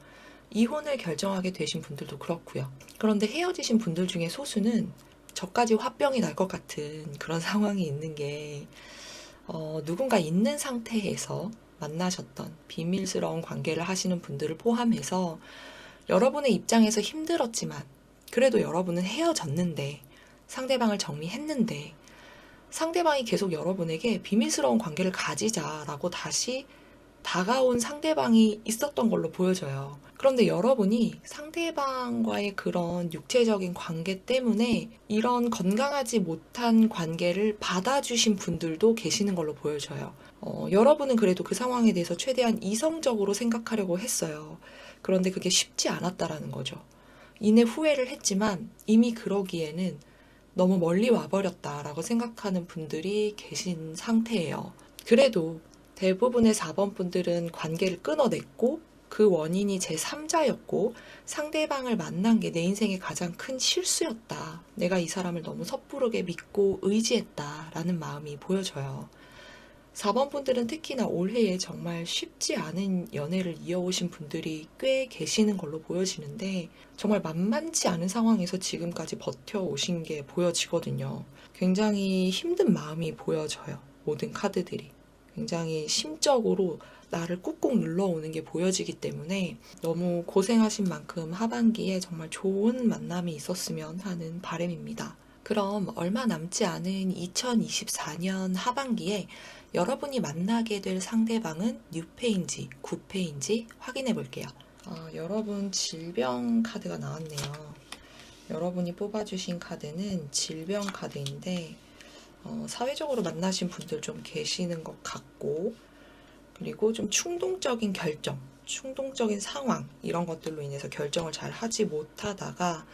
이혼을 결정하게 되신 분들도 그렇고요. 그런데 헤어지신 분들 중에 소수는 저까지 화병이 날 것 같은 그런 상황이 있는 게 누군가 있는 상태에서 만나셨던 비밀스러운 관계를 하시는 분들을 포함해서 여러분의 입장에서 힘들었지만 그래도 여러분은 헤어졌는데 상대방을 정리했는데 상대방이 계속 여러분에게 비밀스러운 관계를 가지자라고 다시 다가온 상대방이 있었던 걸로 보여져요. 그런데 여러분이 상대방과의 그런 육체적인 관계 때문에 이런 건강하지 못한 관계를 받아주신 분들도 계시는 걸로 보여져요. 여러분은 그래도 그 상황에 대해서 최대한 이성적으로 생각하려고 했어요. 그런데 그게 쉽지 않았다라는 거죠. 이내 후회를 했지만 이미 그러기에는 너무 멀리 와버렸다라고 생각하는 분들이 계신 상태예요. 그래도 대부분의 4번 분들은 관계를 끊어냈고 그 원인이 제3자였고 상대방을 만난 게 내 인생의 가장 큰 실수였다. 내가 이 사람을 너무 섣부르게 믿고 의지했다라는 마음이 보여져요. 4번 분들은 특히나 올해에 정말 쉽지 않은 연애를 이어오신 분들이 꽤 계시는 걸로 보여지는데 정말 만만치 않은 상황에서 지금까지 버텨오신 게 보여지거든요. 굉장히 힘든 마음이 보여져요. 모든 카드들이. 굉장히 심적으로 나를 꾹꾹 눌러오는 게 보여지기 때문에 너무 고생하신 만큼 하반기에 정말 좋은 만남이 있었으면 하는 바람입니다. 그럼 얼마 남지 않은 2024년 하반기에 여러분이 만나게 될 상대방은 뉴페인지 9페인지 확인해 볼게요. 여러분 질병 카드가 나왔네요. 여러분이 뽑아주신 카드는 질병 카드인데 사회적으로 만나신 분들 좀 계시는 것 같고 그리고 좀 충동적인 결정, 충동적인 상황 이런 것들로 인해서 결정을 잘 하지 못하다가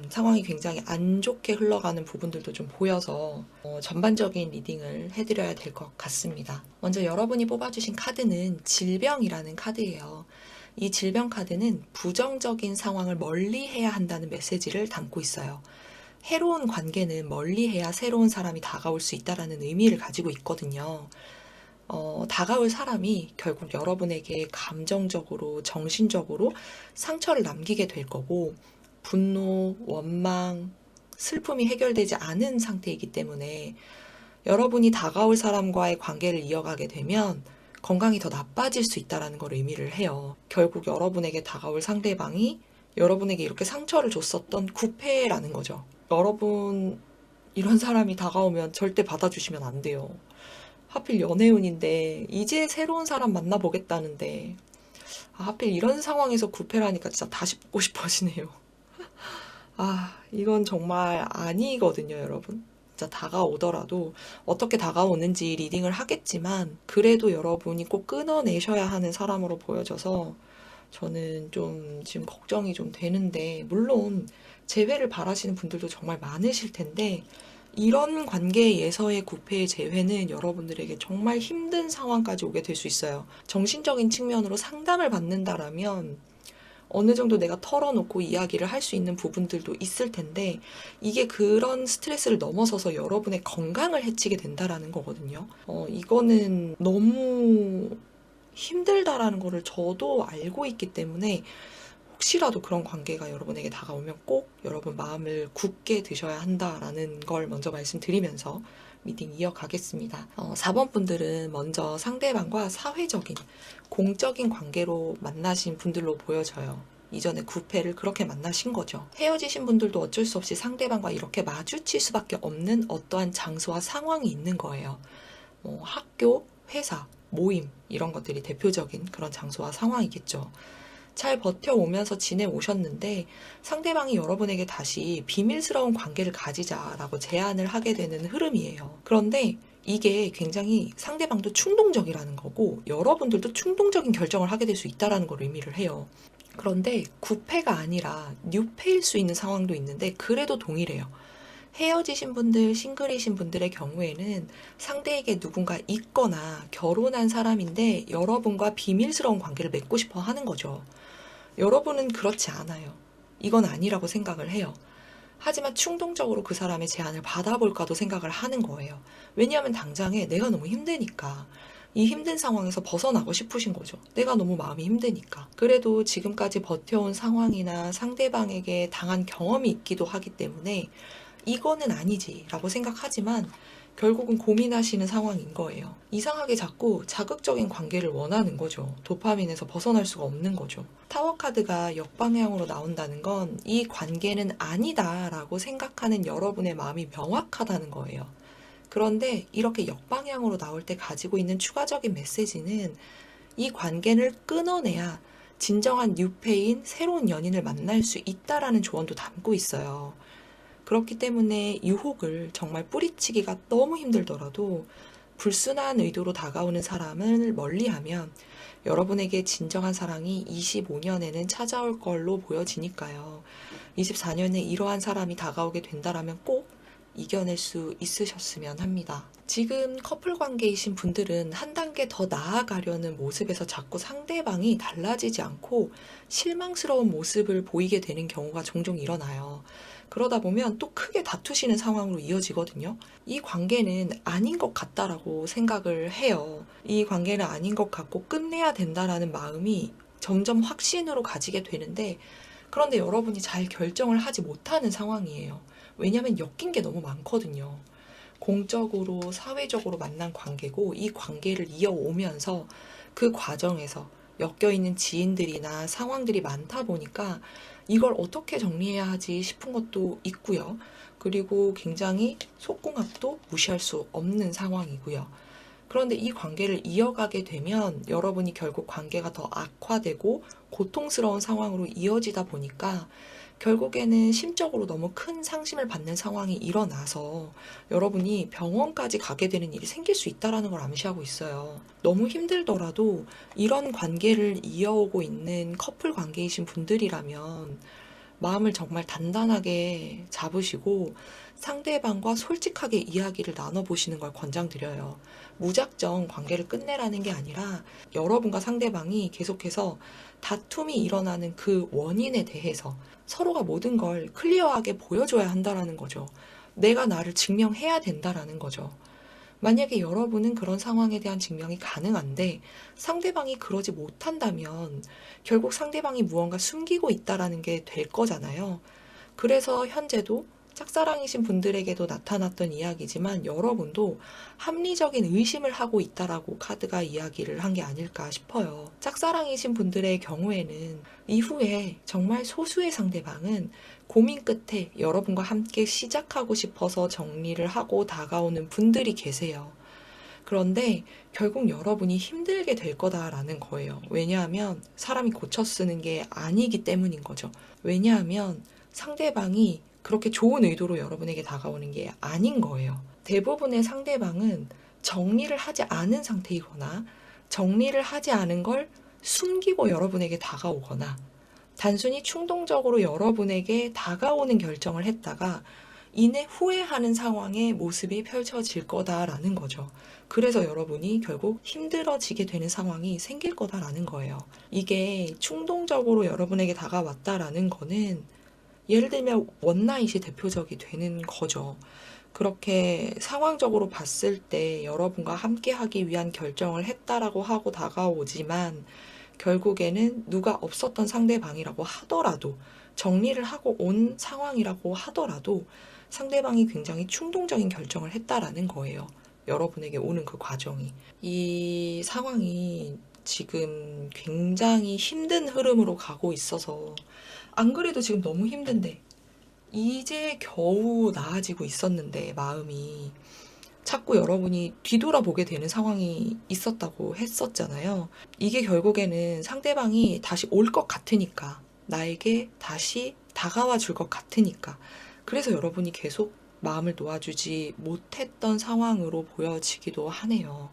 상황이 굉장히 안 좋게 흘러가는 부분들도 좀 보여서 전반적인 리딩을 해드려야 될 것 같습니다. 먼저 여러분이 뽑아주신 카드는 질병이라는 카드예요. 이 질병 카드는 부정적인 상황을 멀리해야 한다는 메시지를 담고 있어요. 해로운 관계는 멀리해야 새로운 사람이 다가올 수 있다는 의미를 가지고 있거든요. 다가올 사람이 결국 여러분에게 감정적으로, 정신적으로 상처를 남기게 될 거고 분노, 원망, 슬픔이 해결되지 않은 상태이기 때문에 여러분이 다가올 사람과의 관계를 이어가게 되면 건강이 더 나빠질 수 있다는 걸 의미를 해요. 결국 여러분에게 다가올 상대방이 여러분에게 이렇게 상처를 줬었던 구패라는 거죠. 여러분 이런 사람이 다가오면 절대 받아주시면 안 돼요. 하필 연애운인데 이제 새로운 사람 만나보겠다는데 하필 이런 상황에서 구패라니까 진짜 다시 보고 싶어지네요. 이건 정말 아니거든요, 여러분. 진짜 다가오더라도 어떻게 다가오는지 리딩을 하겠지만 그래도 여러분이 꼭 끊어내셔야 하는 사람으로 보여져서 저는 좀 지금 걱정이 좀 되는데 물론 재회를 바라시는 분들도 정말 많으실 텐데 이런 관계에서의 구패의 재회는 여러분들에게 정말 힘든 상황까지 오게 될 수 있어요. 정신적인 측면으로 상담을 받는다라면 어느 정도 내가 털어놓고 이야기를 할 수 있는 부분들도 있을 텐데 이게 그런 스트레스를 넘어서서 여러분의 건강을 해치게 된다라는 거거든요. 이거는 너무 힘들다라는 거를 저도 알고 있기 때문에 혹시라도 그런 관계가 여러분에게 다가오면 꼭 여러분 마음을 굳게 드셔야 한다라는 걸 먼저 말씀드리면서 미팅 이어가겠습니다. 4번 분들은 먼저 상대방과 사회적인, 공적인 관계로 만나신 분들로 보여져요. 이전에 9패를 그렇게 만나신 거죠. 헤어지신 분들도 어쩔 수 없이 상대방과 이렇게 마주칠 수밖에 없는 어떠한 장소와 상황이 있는 거예요. 학교, 회사, 모임 이런 것들이 대표적인 그런 장소와 상황이겠죠. 잘 버텨오면서 지내오셨는데 상대방이 여러분에게 다시 비밀스러운 관계를 가지자라고 제안을 하게 되는 흐름이에요. 그런데 이게 굉장히 상대방도 충동적이라는 거고 여러분들도 충동적인 결정을 하게 될 수 있다는 걸 의미를 해요. 그런데 구패가 아니라 뉴패일 수 있는 상황도 있는데 그래도 동일해요. 헤어지신 분들, 싱글이신 분들의 경우에는 상대에게 누군가 있거나 결혼한 사람인데 여러분과 비밀스러운 관계를 맺고 싶어 하는 거죠. 여러분은 그렇지 않아요. 이건 아니라고 생각을 해요. 하지만 충동적으로 그 사람의 제안을 받아볼까도 생각을 하는 거예요. 왜냐하면 당장에 내가 너무 힘드니까. 이 힘든 상황에서 벗어나고 싶으신 거죠. 내가 너무 마음이 힘드니까. 그래도 지금까지 버텨온 상황이나 상대방에게 당한 경험이 있기도 하기 때문에 이거는 아니지라고 생각하지만 결국은 고민하시는 상황인 거예요. 이상하게 자꾸 자극적인 관계를 원하는 거죠. 도파민에서 벗어날 수가 없는 거죠. 타워 카드가 역방향으로 나온다는 건 이 관계는 아니다라고 생각하는 여러분의 마음이 명확하다는 거예요. 그런데 이렇게 역방향으로 나올 때 가지고 있는 추가적인 메시지는 이 관계를 끊어내야 진정한 뉴페인 새로운 연인을 만날 수 있다라는 조언도 담고 있어요. 그렇기 때문에 유혹을 정말 뿌리치기가 너무 힘들더라도 불순한 의도로 다가오는 사람을 멀리하면 여러분에게 진정한 사랑이 25년에는 찾아올 걸로 보여지니까요. 24년에 이러한 사람이 다가오게 된다라면 꼭 이겨낼 수 있으셨으면 합니다. 지금 커플 관계이신 분들은 한 단계 더 나아가려는 모습에서 자꾸 상대방이 달라지지 않고 실망스러운 모습을 보이게 되는 경우가 종종 일어나요. 그러다 보면 또 크게 다투시는 상황으로 이어지거든요. 이 관계는 아닌 것 같다라고 생각을 해요. 이 관계는 아닌 것 같고 끝내야 된다라는 마음이 점점 확신으로 가지게 되는데, 그런데 여러분이 잘 결정을 하지 못하는 상황이에요. 왜냐하면 엮인 게 너무 많거든요. 공적으로, 사회적으로 만난 관계고 이 관계를 이어오면서 그 과정에서 엮여있는 지인들이나 상황들이 많다 보니까 이걸 어떻게 정리해야 하지 싶은 것도 있고요. 그리고 굉장히 속궁합도 무시할 수 없는 상황이고요. 그런데 이 관계를 이어가게 되면 여러분이 결국 관계가 더 악화되고 고통스러운 상황으로 이어지다 보니까 결국에는 심적으로 너무 큰 상심을 받는 상황이 일어나서 여러분이 병원까지 가게 되는 일이 생길 수 있다는 걸 암시하고 있어요. 너무 힘들더라도 이런 관계를 이어오고 있는 커플 관계이신 분들이라면 마음을 정말 단단하게 잡으시고 상대방과 솔직하게 이야기를 나눠보시는 걸 권장드려요. 무작정 관계를 끝내라는 게 아니라 여러분과 상대방이 계속해서 다툼이 일어나는 그 원인에 대해서 서로가 모든 걸 클리어하게 보여줘야 한다라는 거죠. 내가 나를 증명해야 된다라는 거죠. 만약에 여러분은 그런 상황에 대한 증명이 가능한데 상대방이 그러지 못한다면 결국 상대방이 무언가 숨기고 있다라는 게 될 거잖아요. 그래서 현재도 짝사랑이신 분들에게도 나타났던 이야기지만 여러분도 합리적인 의심을 하고 있다라고 카드가 이야기를 한 게 아닐까 싶어요. 짝사랑이신 분들의 경우에는 이후에 정말 소수의 상대방은 고민 끝에 여러분과 함께 시작하고 싶어서 정리를 하고 다가오는 분들이 계세요. 그런데 결국 여러분이 힘들게 될 거다라는 거예요. 왜냐하면 사람이 고쳐 쓰는 게 아니기 때문인 거죠. 왜냐하면 상대방이 그렇게 좋은 의도로 여러분에게 다가오는 게 아닌 거예요. 대부분의 상대방은 정리를 하지 않은 상태이거나 정리를 하지 않은 걸 숨기고 여러분에게 다가오거나 단순히 충동적으로 여러분에게 다가오는 결정을 했다가 이내 후회하는 상황의 모습이 펼쳐질 거다라는 거죠. 그래서 여러분이 결국 힘들어지게 되는 상황이 생길 거다라는 거예요. 이게 충동적으로 여러분에게 다가왔다라는 거는 예를 들면 원나잇이 대표적이 되는 거죠. 그렇게 상황적으로 봤을 때 여러분과 함께 하기 위한 결정을 했다라고 하고 다가오지만 결국에는 누가 없었던 상대방이라고 하더라도 정리를 하고 온 상황이라고 하더라도 상대방이 굉장히 충동적인 결정을 했다라는 거예요. 여러분에게 오는 그 과정이. 이 상황이 지금 굉장히 힘든 흐름으로 가고 있어서 안 그래도 지금 너무 힘든데 이제 겨우 나아지고 있었는데 마음이 자꾸 여러분이 뒤돌아보게 되는 상황이 있었다고 했었잖아요. 이게 결국에는 상대방이 다시 올 것 같으니까 나에게 다시 다가와 줄 것 같으니까 그래서 여러분이 계속 마음을 놓아주지 못했던 상황으로 보여지기도 하네요.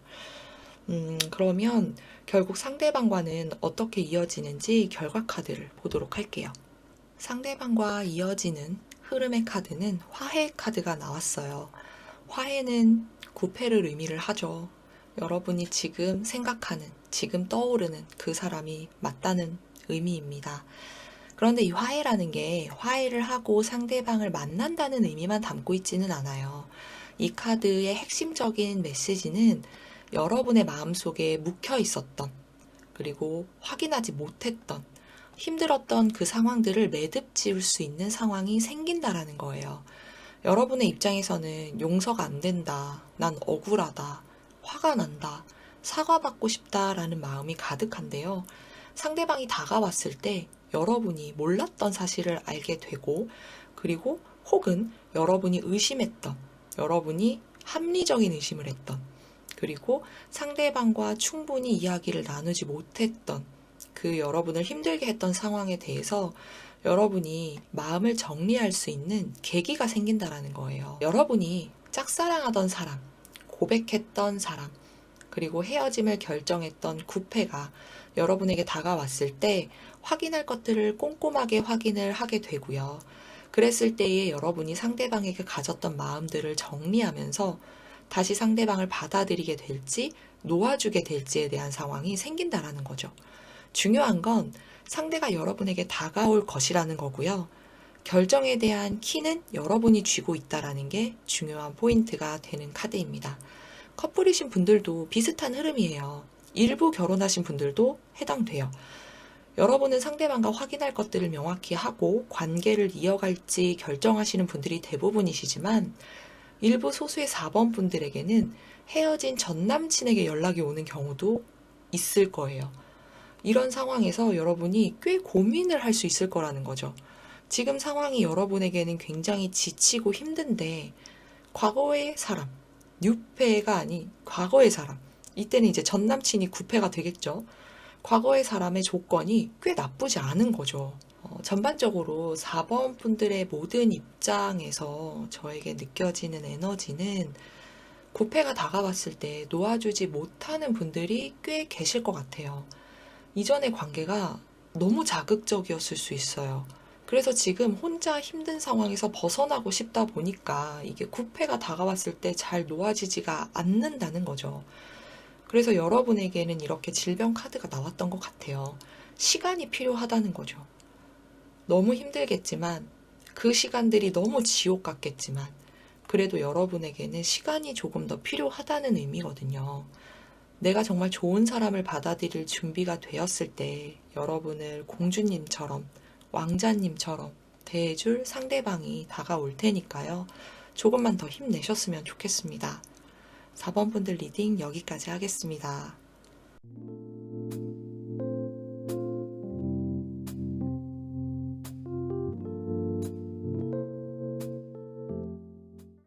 그러면 결국 상대방과는 어떻게 이어지는지 결과 카드를 보도록 할게요. 상대방과 이어지는 흐름의 카드는 화해 카드가 나왔어요. 화해는 구패를 의미를 하죠. 여러분이 지금 생각하는, 지금 떠오르는 그 사람이 맞다는 의미입니다. 그런데 이 화해라는 게 화해를 하고 상대방을 만난다는 의미만 담고 있지는 않아요. 이 카드의 핵심적인 메시지는 여러분의 마음속에 묵혀 있었던, 그리고 확인하지 못했던, 힘들었던 그 상황들을 매듭 지을 수 있는 상황이 생긴다라는 거예요. 여러분의 입장에서는 용서가 안 된다, 난 억울하다, 화가 난다, 사과받고 싶다라는 마음이 가득한데요. 상대방이 다가왔을 때 여러분이 몰랐던 사실을 알게 되고, 그리고 혹은 여러분이 의심했던, 여러분이 합리적인 의심을 했던, 그리고 상대방과 충분히 이야기를 나누지 못했던 그 여러분을 힘들게 했던 상황에 대해서 여러분이 마음을 정리할 수 있는 계기가 생긴다라는 거예요. 여러분이 짝사랑하던 사람, 고백했던 사람, 그리고 헤어짐을 결정했던 구패가 여러분에게 다가왔을 때 확인할 것들을 꼼꼼하게 확인을 하게 되고요. 그랬을 때에 여러분이 상대방에게 가졌던 마음들을 정리하면서 다시 상대방을 받아들이게 될지 놓아주게 될지에 대한 상황이 생긴다라는 거죠. 중요한 건 상대가 여러분에게 다가올 것이라는 거고요. 결정에 대한 키는 여러분이 쥐고 있다라는 게 중요한 포인트가 되는 카드입니다. 커플이신 분들도 비슷한 흐름이에요. 일부 결혼하신 분들도 해당돼요. 여러분은 상대방과 확인할 것들을 명확히 하고 관계를 이어갈지 결정하시는 분들이 대부분이시지만 일부 소수의 4번 분들에게는 헤어진 전 남친에게 연락이 오는 경우도 있을 거예요. 이런 상황에서 여러분이 꽤 고민을 할 수 있을 거라는 거죠. 지금 상황이 여러분에게는 굉장히 지치고 힘든데 과거의 사람, 뉴패가 아닌 과거의 사람, 이때는 이제 전 남친이 구패가 되겠죠. 과거의 사람의 조건이 꽤 나쁘지 않은 거죠. 전반적으로 4번 분들의 모든 입장에서 저에게 느껴지는 에너지는 구패가 다가왔을 때 놓아주지 못하는 분들이 꽤 계실 것 같아요. 이전의 관계가 너무 자극적이었을 수 있어요. 그래서 지금 혼자 힘든 상황에서 벗어나고 싶다 보니까 이게 구패가 다가왔을 때 잘 놓아지지가 않는다는 거죠. 그래서 여러분에게는 이렇게 질병 카드가 나왔던 것 같아요. 시간이 필요하다는 거죠. 너무 힘들겠지만, 그 시간들이 너무 지옥 같겠지만, 그래도 여러분에게는 시간이 조금 더 필요하다는 의미거든요. 내가 정말 좋은 사람을 받아들일 준비가 되었을 때 여러분을 공주님처럼, 왕자님처럼 대해줄 상대방이 다가올 테니까요. 조금만 더 힘내셨으면 좋겠습니다. 4번 분들 리딩 여기까지 하겠습니다.